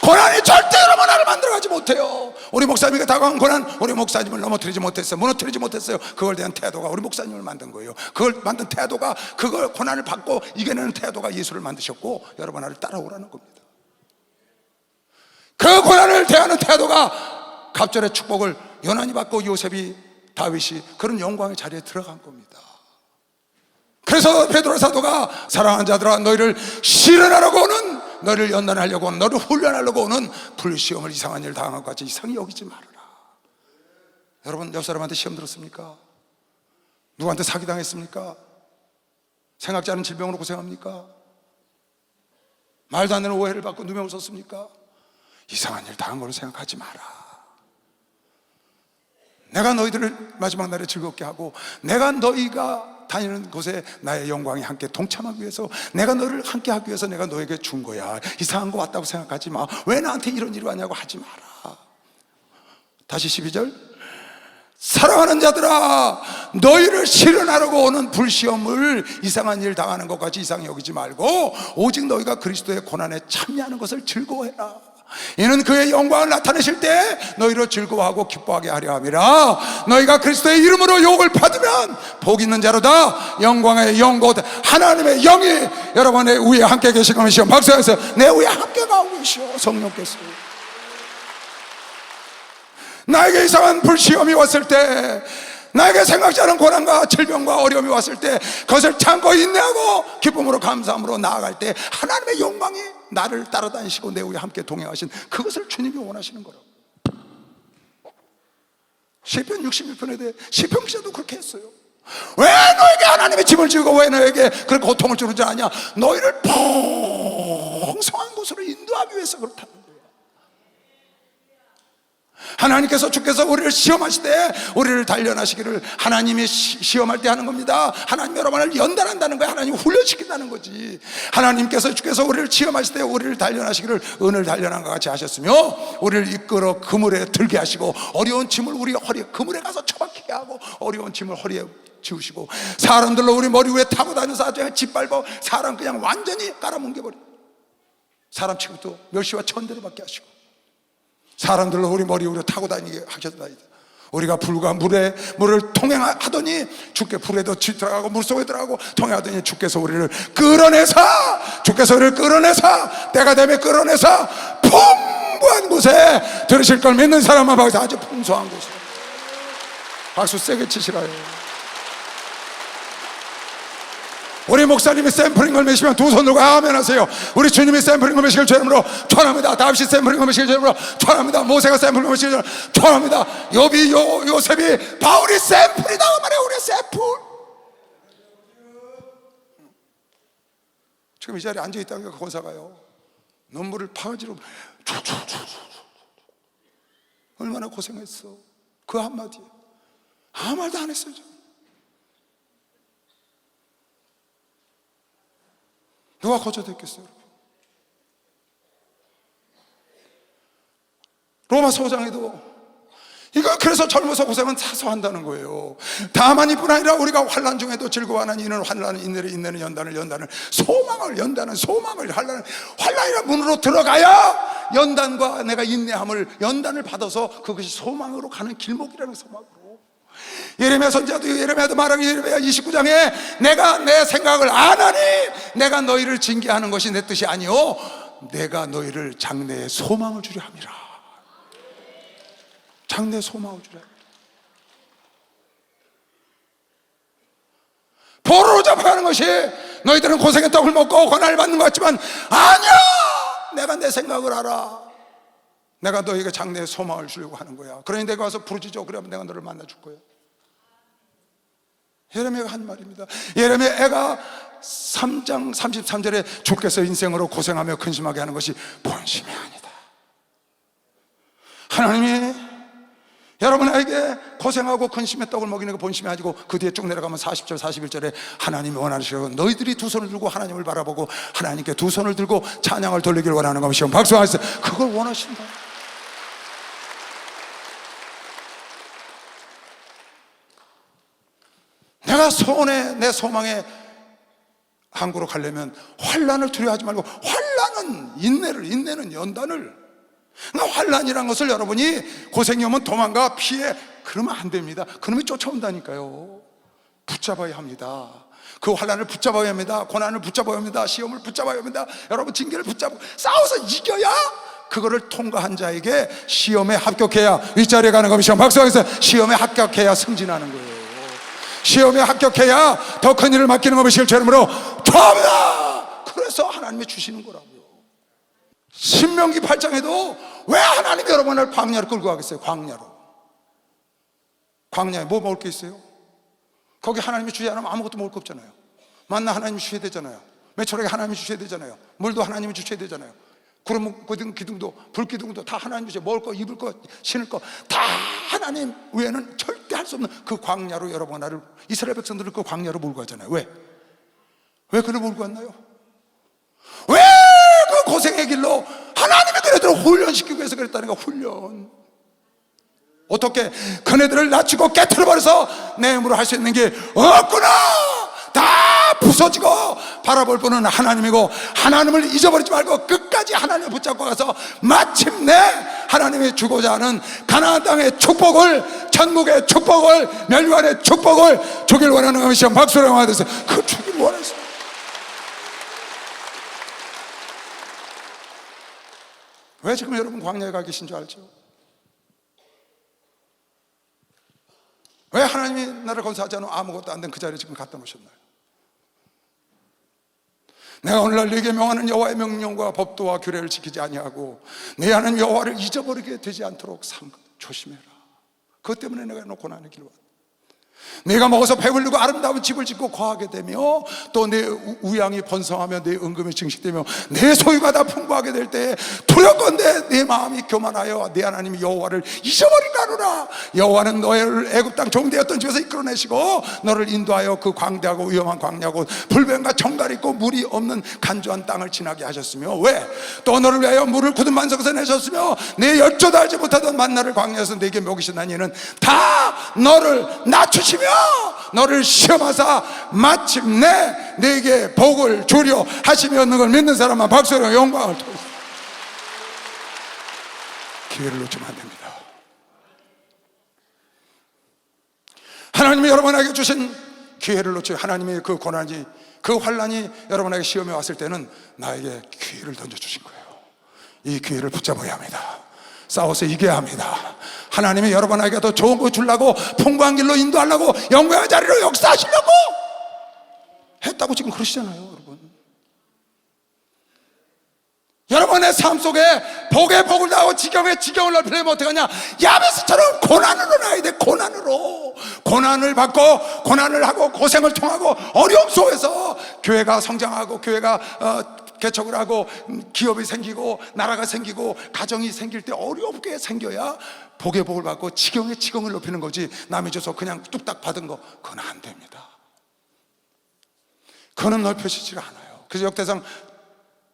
고난이 절대 여러분 나를 만들어가지 못해요. 우리 목사님에게 다가온 고난, 우리 목사님을 넘어뜨리지 못했어요. 무너뜨리지 못했어요. 그걸 대한 태도가 우리 목사님을 만든 거예요. 그걸 만든 태도가, 그걸 고난을 받고 이겨내는 태도가 예수를 만드셨고 여러분 나를 따라오라는 겁니다. 그 고난을 대하는 태도가 갑절의 축복을 요난이 받고 요셉이, 다윗이 그런 영광의 자리에 들어간 겁니다. 그래서 베드로 사도가 사랑하는 자들아, 너희를 실현하려고 오는, 너희를 연단하려고 오는, 너희를 훈련하려고 오는 불시험을 이상한 일 당한 것 같이 이상히 여기지 말아라. 여러분, 옆 사람한테 시험 들었습니까? 누구한테 사기당했습니까? 생각지 않은 질병으로 고생합니까? 말도 안 되는 오해를 받고 누명 썼습니까? 이상한 일 당한 걸로 생각하지 마라. 내가 너희들을 마지막 날에 즐겁게 하고, 내가 너희가 다니는 곳에 나의 영광이 함께 동참하기 위해서, 내가 너를 함께 하기 위해서 내가 너에게 준 거야. 이상한 거 왔다고 생각하지 마. 왜 나한테 이런 일이 왔냐고 하지 마라. 다시 12절, 사랑하는 자들아, 너희를 실현하려고 오는 불시험을 이상한 일 당하는 것까지 이상히 여기지 말고 오직 너희가 그리스도의 고난에 참여하는 것을 즐거워해라. 이는 그의 영광을 나타내실 때 너희로 즐거워하고 기뻐하게 하려 함이라. 너희가 그리스도의 이름으로 욕을 받으면 복 있는 자로다. 영광의 영 곧 하나님의 영이 여러분의 위에 함께 계신 것이요. 박수하면서 내 위에 함께 가고 계시오. 성령께서 나에게 이상한 불시험이 왔을 때, 나에게 생각지 않은 고난과 질병과 어려움이 왔을 때 그것을 참고 인내하고 기쁨으로 감사함으로 나아갈 때 하나님의 영광이 나를 따라다니시고 내 위에 함께 동행하신, 그것을 주님이 원하시는 거라고. 시편 61편에 대해 시편 기자도 그렇게 했어요. 왜 너에게 하나님의 짐을 지고 왜 너에게 그런 고통을 주는 줄 아냐? 너희를 풍성한 곳으로 인도하기 위해서 그렇다는 거예요. 하나님께서, 주께서 우리를 시험하실 때 우리를 단련하시기를 하나님이 시험할 때 하는 겁니다. 하나님 여러분을 연단한다는 거예요. 하나님 훈련시킨다는 거지. 하나님께서, 주께서 우리를 시험하실 때 우리를 단련하시기를 은을 단련한 것 같이 하셨으며, 우리를 이끌어 그물에 들게 하시고 어려운 짐을 우리 허리에, 그물에 가서 처박히게 하고 어려운 짐을 허리에 지우시고, 사람들로 우리 머리 위에 타고 다니면서 아주 짓밟아 사람 그냥 완전히 깔아뭉개버려. 사람 취급도 멸시와 천대로 받게 하시고, 사람들로 우리 머리 위로 타고 다니게 하셨다니다. 우리가 불과 물을 통행하더니 주께 불에도 들어가고 물속에 들어가고 통행하더니 주께서 우리를 끌어내사, 주께서 우리를 끌어내사, 때가 되면 끌어내사 풍부한 곳에 들으실 걸 믿는 사람만 박수. 아주 풍성한 곳에 박수 세게 치시라요. 우리 목사님이 샘플링을 메시면 두 손 들고 아멘 하세요. 우리 주님이 샘플링을 메시길 주님으로 전합니다. 다윗이 샘플링을 메시길 주님으로 전합니다. 모세가 샘플링을 메시길 주님으로 전합니다. 요비, 요셉이 바울이 샘플이다 말이에요. 우리 샘플. 지금 이 자리에 앉아있다는 게 권사가요, 눈물을 바가지로 얼마나 고생했어. 그 한마디에 아무 말도 안 했어요. 누가 거절됐겠어요, 여러분? 로마서 5장에도 이거 그래서 젊어서 고생은 사서 한다는 거예요. 다만 이뿐 아니라 우리가 환난 중에도 즐거워하는 이는 환난은 인내를, 인내는 연단을 소망을, 연단은 소망을, 환난이라 문으로 들어가야 연단과 내가 인내함을, 연단을 받아서 그것이 소망으로 가는 길목이라는 소망으로. 예레미야 선지자도, 예레미야도 말하기, 예레미야 29장에 내가 내 생각을 아나니 내가 너희를 징계하는 것이 내 뜻이 아니요 내가 너희를 장래의 소망을 주려 함이라. 장래의 소망을 주려 함이라. 포로로 잡혀가는 것이 너희들은 고생의 떡을 먹고 고난을 받는 것 같지만 아니야, 내가 내 생각을 알아. 내가 너희에게 장래의 소망을 주려고 하는 거야. 그러니 내가 와서 부르짖어. 그러면 내가 너를 만나줄 거야. 예레미야가 한 말입니다. 예레미야가 3장 33절에 주께서 인생으로 고생하며 근심하게 하는 것이 본심이 아니다. 하나님이 여러분에게 고생하고 근심의 떡을 먹이는 게 본심이 아니고, 그 뒤에 쭉 내려가면 40절 41절에 하나님이 원하시고 너희들이 두 손을 들고 하나님을 바라보고 하나님께 두 손을 들고 찬양을 돌리길 원하는 것이요. 박수하세요. 그걸 원하신다. 내가 소원에, 내 소망에 항구로 가려면 환난을 두려워하지 말고, 환난은 인내를, 인내는 연단을. 환난이란 것을 여러분이 고생이 오면 도망가 피해, 그러면 안 됩니다. 그놈이 쫓아온다니까요. 붙잡아야 합니다. 그 환난을 붙잡아야 합니다. 고난을 붙잡아야 합니다. 시험을 붙잡아야 합니다. 여러분 징계를 붙잡고 싸워서 이겨야 그거를 통과한 자에게 시험에 합격해야 윗자리에 가는 겁니다. 박수하겠어요. 시험에 합격해야 승진하는 거예요. 시험에 합격해야 더 큰 일을 맡기는 것이 실체로 처음이다. 그래서 하나님이 주시는 거라고요. 신명기 8장에도 왜 하나님이 여러분을 광야로 끌고 가겠어요? 광야에 뭐 먹을 게 있어요? 거기 하나님이 주지 않으면 아무것도 먹을 거 없잖아요. 만나 하나님이 주셔야 되잖아요. 매초록에 하나님이 주셔야 되잖아요. 물도 하나님이 주셔야 되잖아요. 구름 기둥도, 불 기둥도 다 하나님 주셔야, 먹을 거, 입을 거, 신을 거 다 하나님 외에는 절대 할 수 없는 그 광야로 여러분 나를, 이스라엘 백성들을 그 광야로 몰고 가잖아요. 왜 그를 몰고 갔나요? 왜 그 고생의 길로 하나님이 그네들을 훈련시키기 위해서 그랬다는 거야. 훈련. 어떻게 그네들을 낮추고 깨트려버려서 내 힘으로 할 수 있는 게 없구나. 다 부서지고 바라볼 분은 하나님이고, 하나님을 잊어버리지 말고 끝까지 하나님을 붙잡고 가서 마침내 하나님이 주고자 하는 가나안 땅의 축복을, 천국의 축복을, 멸류관의 축복을 주길 원하는 것이요. 박수로 영화되세요. 그 주길 원했어요. 왜 지금 여러분 광야에 가 계신 줄 알죠? 왜 하나님이 나를 건사하지 않은 아무것도 안 된 그 자리에 지금 갖다 놓으셨나요? 내가 오늘날 네게 명하는 여호와의 명령과 법도와 규례를 지키지 아니하고 네 하나님 여호와를 잊어버리게 되지 않도록 조심해라. 그것 때문에 내가 놓고 나는 길 왔다. 내가 먹어서 배불리고 아름다운 집을 짓고 거하게 되며, 또 내 우양이 번성하며 내 은금이 증식되며 내 소유가 다 풍부하게 될 때에 두렵건대 내 마음이 교만하여 내 하나님 여호와를 잊어버리라노라. 여호와는 너를 애굽 땅 종되었던 집에서 이끌어내시고 너를 인도하여 그 광대하고 위험한 광야고 불변과 정갈이 있고 물이 없는 간조한 땅을 지나게 하셨으며, 왜? 또 너를 위하여 물을 굳은 만석에서 내셨으며 내 열조도 알지 못하던 만나를 광야에서 내게 먹이시나니 이는 다 너를 낮추시며 너를 시험하사 마침내 내게 복을 주려 하시며 는 걸 믿는 사람만 박수로 영광을 돌려. 기회를 놓치면 안 됩니다. 하나님이 여러분에게 주신 기회를 놓치고, 하나님의 그 고난이, 그 환난이 여러분에게 시험에 왔을 때는 나에게 기회를 던져주신 거예요. 이 기회를 붙잡아야 합니다. 싸워서 이겨야 합니다. 하나님이 여러분에게 더 좋은 거 주려고, 풍부한 길로 인도하려고, 영광의 자리로 역사하시려고 했다고 없다고 지금 그러시잖아요, 여러분. 여러분의 삶 속에 복에 복을 다하고 지경에 지경을 넓히려면 어떻게 하냐? 야베스처럼 고난으로 나야 돼. 고난으로. 고난을 받고 고난을 하고 고생을 통하고 어려움 속에서 교회가 성장하고 교회가 개척을 하고 기업이 생기고 나라가 생기고 가정이 생길 때 어렵게 생겨야 복의 복을 받고 지경에 지경을 높이는 거지, 남이 줘서 그냥 뚝딱 받은 거 그건 안 됩니다. 그거는 넓혀지지가 않아요. 그래서 역대상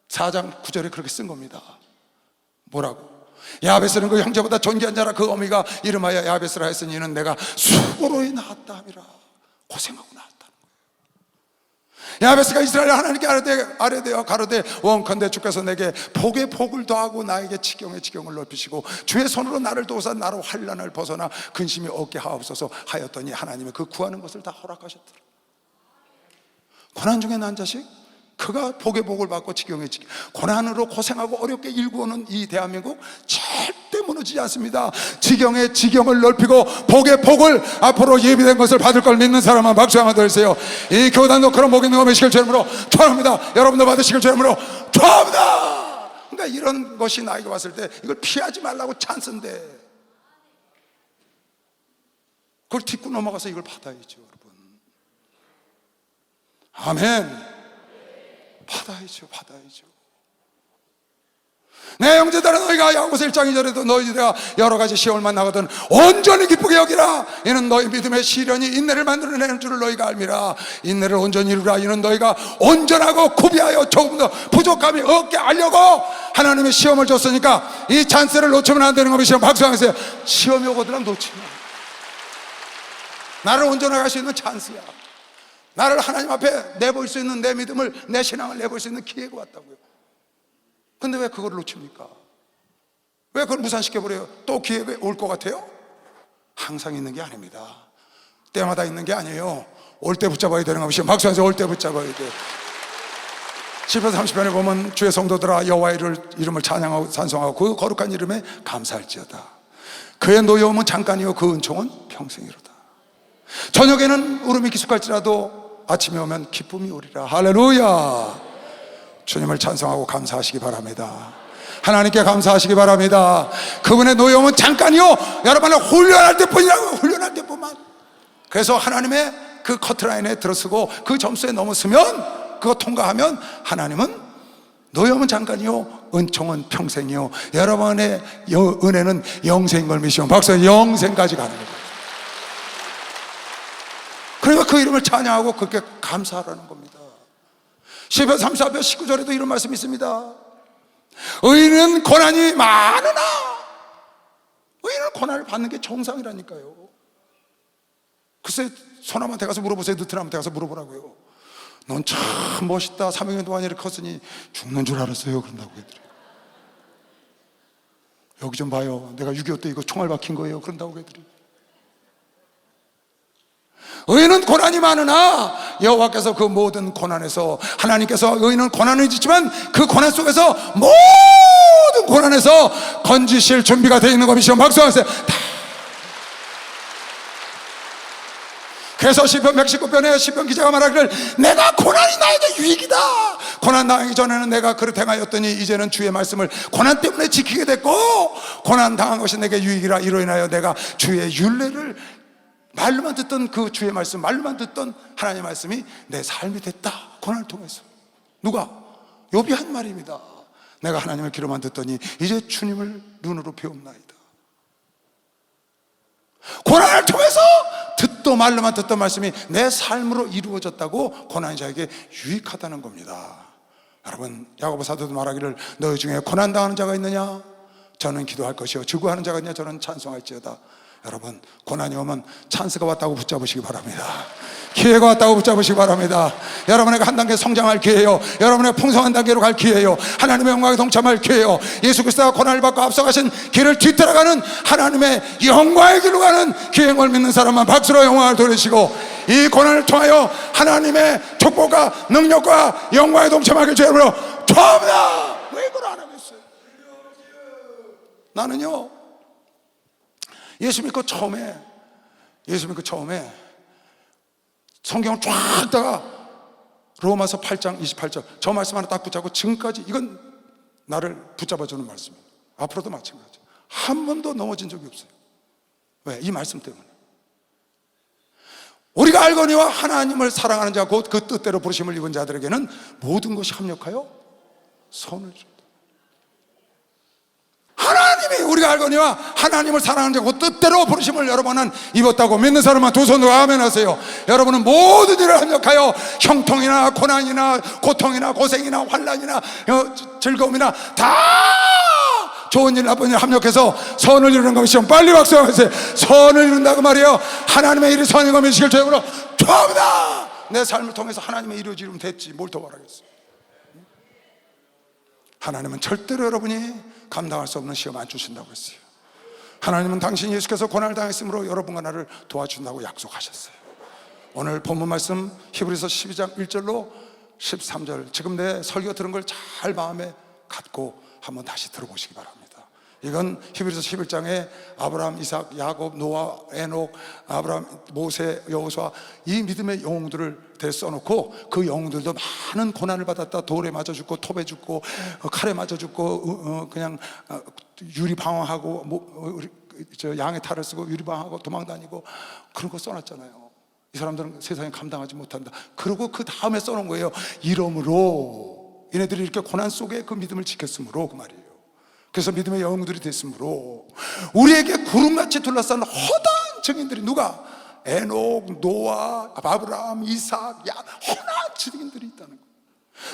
4장 9절에 그렇게 쓴 겁니다. 뭐라고? 야베스는 그 형제보다 존귀한 자라. 그 어미가 이름하여 야베스라 했으니 이는 내가 수고로 낳았다 함이라. 고생하고 낳았다는 거예요. 야베스가 이스라엘 하나님께 아뢰되어 가로되 원컨대 주께서 내게 복에 복을 더하고 나에게 지경에 지경을 넓히시고 주의 손으로 나를 도우사 나로 환난을 벗어나 근심이 없게 하옵소서 하였더니 하나님이 그 구하는 것을 다 허락하셨더라. 고난 중에 난 자식, 그가 복의 복을 받고 지경의 지경. 고난으로 고생하고 어렵게 일구어는 이 대한민국 절대 무너지지 않습니다. 지경의 지경을 넓히고 복의 복을 앞으로 예비된 것을 받을 걸 믿는 사람은 박수 한번 더 주세요. 이 교단도 그런 복 있는 거 받으시길 주님으로 축원합니다. 여러분도 받으시길 주님으로 축원합니다. 그러니까 이런 것이 나에게 왔을 때 이걸 피하지 말라고 찬스인데 그걸 딛고 넘어가서 이걸 받아야죠, 여러분. 아멘. 받아야죠. 내 형제들아, 너희가 야고보서 1장 2절에도 너희가 여러 가지 시험을 만나거든 온전히 기쁘게 여기라. 이는 너희 믿음의 시련이 인내를 만들어내는 줄을 너희가 알미라. 인내를 온전히 이루라. 이는 너희가 온전하고 구비하여 조금 더 부족함이 없게 하려고 하나님의 시험을 줬으니까 이 찬스를 놓치면 안 되는 겁니다. 박수 한번 주세요. 시험이 오거든 놓치면 나를 온전하게 할 수 있는 찬스야. 나를 하나님 앞에 내볼 수 있는 내 믿음을, 내 신앙을 내볼 수 있는 기회가 왔다고요. 근데 왜 그걸 놓칩니까? 왜 그걸 무산시켜버려요? 또 기회가 올 것 같아요? 항상 있는 게 아닙니다. 때마다 있는 게 아니에요. 올 때 붙잡아야 되는 것이죠. 박수하세요. 올 때 붙잡아야 돼. 시편 30편에 보면 주의 성도들아 여호와의 이름을 찬양하고 찬송하고 그 거룩한 이름에 감사할지어다. 그의 노여움은 잠깐이요 그 은총은 평생이로다. 저녁에는 울음이 기숙할지라도 아침에 오면 기쁨이 오리라. 할렐루야. 주님을 찬송하고 감사하시기 바랍니다. 하나님께 감사하시기 바랍니다. 그분의 노여움은 잠깐이요, 여러분을 훈련할 때뿐이라고. 훈련할 때뿐만. 그래서 하나님의 그 커트라인에 들어서고 그 점수에 넘어서면, 그거 통과하면 하나님은 노여움은 잠깐이요 은총은 평생이요, 여러분의 은혜는 영생인 걸 믿으시면 박수. 영생까지 가는 거예요. 그러니까 그 이름을 찬양하고 그렇게 감사하라는 겁니다. 시편 34편 19절에도 이런 말씀이 있습니다. 의인은 고난이 많으나, 의인은 고난을 받는 게 정상이라니까요. 글쎄 소남한테 가서 물어보세요. 느트남한테 가서 물어보라고요. 넌 참 멋있다, 300년 동안 이렇게 컸으니 죽는 줄 알았어요 그런다고 애들이. 여기 좀 봐요, 내가 6.25 때 이거 총알 박힌 거예요 그런다고 애들이. 의인은 고난이 많으나 여호와께서 그 모든 고난에서, 하나님께서 의인은 고난을 짓지만 그 고난 속에서 모든 고난에서 건지실 준비가 되어 있는 것이죠. 박수하세요. 그래서 시편 119편에 시편 기자가 말하기를 내가 고난이 나에게 유익이다. 고난 당하기 전에는 내가 그릇 행하였더니 이제는 주의 말씀을 고난 때문에 지키게 됐고, 고난 당한 것이 내게 유익이라. 이로 인하여 내가 주의 율례를, 말로만 듣던 그 주의 말씀, 말로만 듣던 하나님의 말씀이 내 삶이 됐다. 고난을 통해서. 누가? 욥이 한 말입니다. 내가 하나님의 귀로만 듣더니 이제 주님을 눈으로 배움나이다. 고난을 통해서 듣도 말로만 듣던 말씀이 내 삶으로 이루어졌다고 고난이 자에게 유익하다는 겁니다. 여러분, 야고보 사도도 말하기를 너희 중에 고난당하는 자가 있느냐? 저는 기도할 것이요 즐거워하는 자가 있느냐? 저는 찬송할지어다. 여러분, 고난이 오면 찬스가 왔다고 붙잡으시기 바랍니다. 기회가 왔다고 붙잡으시기 바랍니다. 여러분에게 한 단계 성장할 기회예요. 여러분의 풍성한 단계로 갈 기회예요. 하나님의 영광에 동참할 기회예요. 예수 그리스도가 고난을 받고 앞서가신 길을 뒤따라가는 하나님의 영광의 길로 가는 기행을 믿는 사람만 박수로 영광을 돌리시고, 이 고난을 통하여 하나님의 축복과 능력과 영광에 동참하길 주님으로 축원합니다. 왜 그걸 안 하겠어요? 나는요, 예수 믿고 처음에 성경을 쫙 다가 로마서 8장 28절 저 말씀 하나 딱 붙잡고 지금까지 이건 나를 붙잡아주는 말씀이에요. 앞으로도 마찬가지. 한 번도 넘어진 적이 없어요. 왜? 이 말씀 때문에. 우리가 알거니와 하나님을 사랑하는 자 곧 그 뜻대로 부르심을 입은 자들에게는 모든 것이 합력하여 선을 준다. 하나님이 우리가 알거니와 하나님을 사랑하는 자 곧 뜻대로 부르심을 여러분은 입었다고 믿는 사람은 두 손으로 아멘 하세요. 여러분은 모든 일을 합력하여 형통이나 고난이나 고통이나 고생이나 환난이나 즐거움이나 다 좋은 일 나쁜 일 합력해서 선을 이루는 것이요. 빨리 박수하세요. 선을 이룬다고 말이에요. 하나님의 일이 선인 거 믿으시길 주님으로 축원합니다. 내 삶을 통해서 하나님의 일을 이루면 됐지 뭘 더 바라겠어요. 하나님은 절대로 여러분이 감당할 수 없는 시험 안 주신다고 했어요. 하나님은 당신 예수께서 고난을 당했으므로 여러분과 나를 도와준다고 약속하셨어요. 오늘 본문 말씀 히브리서 12장 1절로 13절 지금 내 설교 들은 걸 잘 마음에 갖고 한번 다시 들어보시기 바랍니다. 이건 히브리서 11장에 아브라함, 이삭, 야곱, 노아, 에녹, 아브라함, 모세, 여호수아 이 믿음의 영웅들을 써놓고 그 영웅들도 많은 고난을 받았다. 돌에 맞아 죽고 톱에 죽고 칼에 맞아 죽고 그냥 유리방황하고 양의 탈을 쓰고 유리방황하고 도망다니고 그런 거 써놨잖아요. 이 사람들은 세상에 감당하지 못한다. 그리고 그 다음에 써놓은 거예요. 이러므로 얘네들이 이렇게 고난 속에 그 믿음을 지켰으므로 그 말이에요. 그래서 믿음의 영웅들이 됐으므로 우리에게 구름같이 둘러싼 허다한 증인들이 누가? 에녹, 노아, 아브라함, 이삭, 허다한 증인들이 있다는 거예요.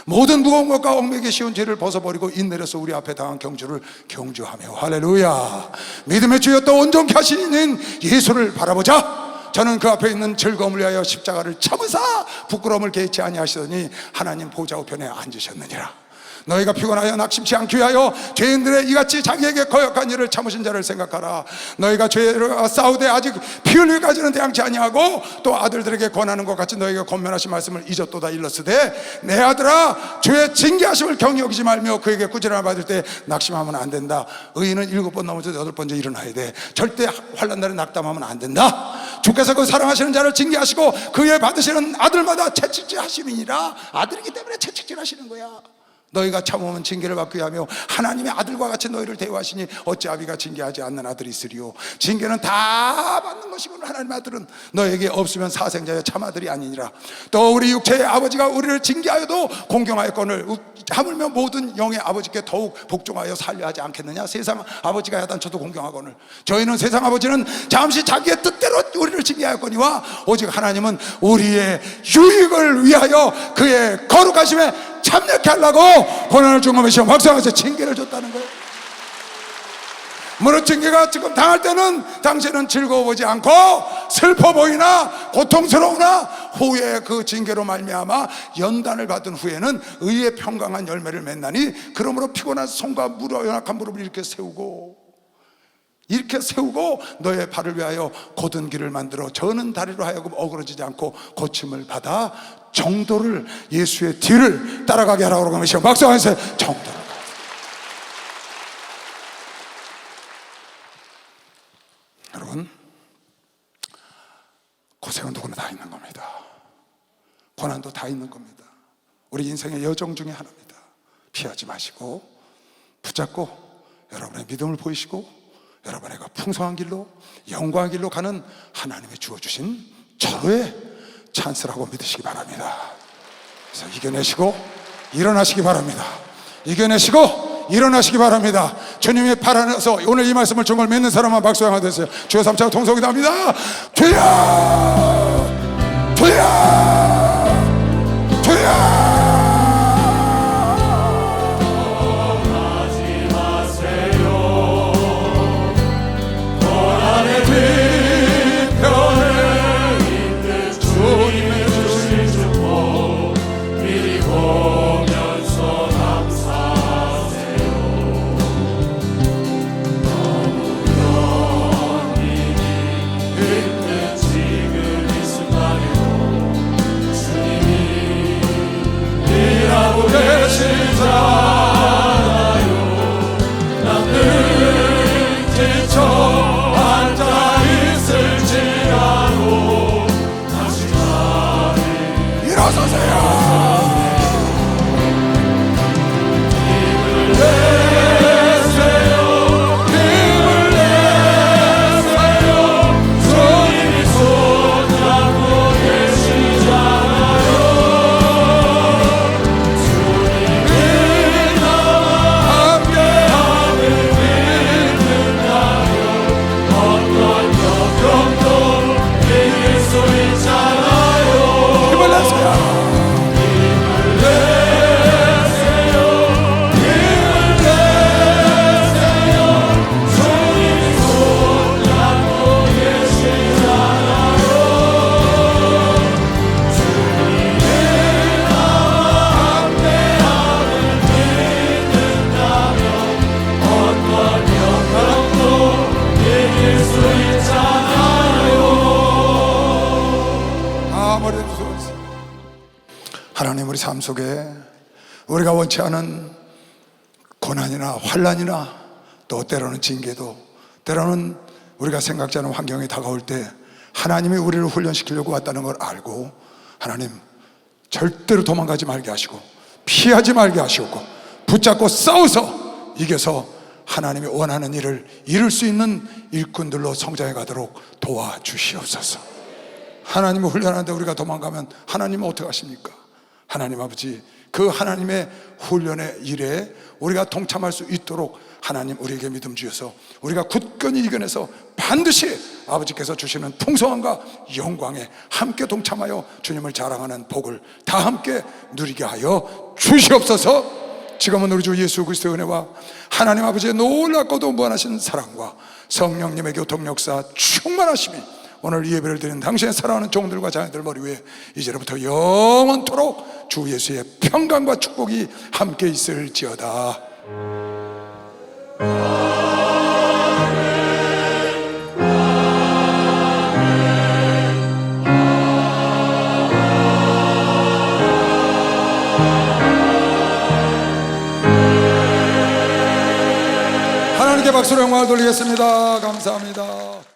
모든 무거운 것과 얽매기 쉬운 죄를 벗어버리고 인내로서 우리 앞에 당한 경주를 경주하며 할렐루야 믿음의 주였다 온전케 하시는 예수를 바라보자. 저는 그 앞에 있는 즐거움을 위하여 십자가를 참으사 부끄러움을 개의치 아니하시더니 하나님 보좌 우편에 앉으셨느니라. 너희가 피곤하여 낙심치 않기 위하여 죄인들의 이같이 자기에게 거역한 일을 참으신 자를 생각하라. 너희가 죄를 싸우되 아직 피 흘리기까지는 대항치 아니하고 또 아들들에게 권하는 것 같이 너희가 권면하신 말씀을 잊었도다 일렀으되 내 아들아 주의 징계하심을 경히 여기지 말며 그에게 꾸지람을 받을 때 낙심하면 안 된다. 의인은 7번 넘어져 8번째 일어나야 돼. 절대 환난 날에 낙담하면 안 된다. 주께서 그 사랑하시는 자를 징계하시고 그에 받으시는 아들마다 채찍질 하심이니라. 아들이기 때문에 채찍질 하시는 거야. 너희가 참으면 징계를 받기 위하며 하나님의 아들과 같이 너희를 대우하시니 어찌 아비가 징계하지 않는 아들이 있으리요. 징계는 다 받는 것이고 하나님의 아들은 너에게 없으면 사생자여 참아들이 아니니라. 또 우리 육체의 아버지가 우리를 징계하여도 공경하였거늘 하물며 모든 영의 아버지께 더욱 복종하여 살려 하지 않겠느냐. 세상 아버지가 야단쳐도 공경하거늘 저희는 세상 아버지는 잠시 자기의 뜻대로 우리를 징계하였거니와 오직 하나님은 우리의 유익을 위하여 그의 거룩하심에 참여케 하려고 고난을 중험하시며 박수하면서 징계를 줬다는 거예요. 무릇 징계가 지금 당할 때는 당신은 즐거워 보이지 않고 슬퍼 보이나 고통스러우나 후에 그 징계로 말미암아 연단을 받은 후에는 의의 평강한 열매를 맺나니 그러므로 피곤한 손과 연약한 무릎을 이렇게 세우고 너의 발을 위하여 곧은 길을 만들어 저는 다리로 하여금 어그러지지 않고 고침을 받아 정도를 예수의 뒤를 따라가게 하라고 하면서 박수하면서 정도를 가라. 여러분 고생은 누구나 다 있는 겁니다. 고난도 다 있는 겁니다. 우리 인생의 여정 중에 하나입니다. 피하지 마시고 붙잡고 여러분의 믿음을 보이시고 여러분의 그 풍성한 길로 영광의 길로 가는 하나님의 주어주신 절호의 찬스라고 믿으시기 바랍니다. 그래서 이겨내시고 일어나시기 바랍니다. 이겨내시고 일어나시기 바랍니다. 주님의 팔 안에서 오늘 이 말씀을 정말 믿는 사람만 박수 한번 주세요. 주여 삼차고 통성이 답니다. 주여 주여 주여 머리 주소서. 하나님, 우리 삶 속에 우리가 원치 않은 고난이나 환난이나 또 때로는 징계도, 때로는 우리가 생각지 않은 환경이 다가올 때 하나님이 우리를 훈련시키려고 왔다는 걸 알고, 하나님 절대로 도망가지 말게 하시고 피하지 말게 하시고 붙잡고 싸워서 이겨서 하나님이 원하는 일을 이룰 수 있는 일꾼들로 성장해 가도록 도와주시옵소서. 하나님을 훈련하는데 우리가 도망가면 하나님은 어떻게 하십니까? 하나님 아버지, 그 하나님의 훈련의 일에 우리가 동참할 수 있도록 하나님 우리에게 믿음 주셔서 우리가 굳건히 이겨내서 반드시 아버지께서 주시는 풍성함과 영광에 함께 동참하여 주님을 자랑하는 복을 다 함께 누리게 하여 주시옵소서. 지금은 우리 주 예수 그리스도의 은혜와 하나님 아버지의 놀랍고도 무한하신 사랑과 성령님의 교통 역사 충만하심이 오늘 이 예배를 드린 당신의 사랑하는 종들과 자녀들 머리 위에 이제부터 영원토록 주 예수의 평강과 축복이 함께 있을지어다. 하나님께 박수로 영광을 돌리겠습니다. 감사합니다.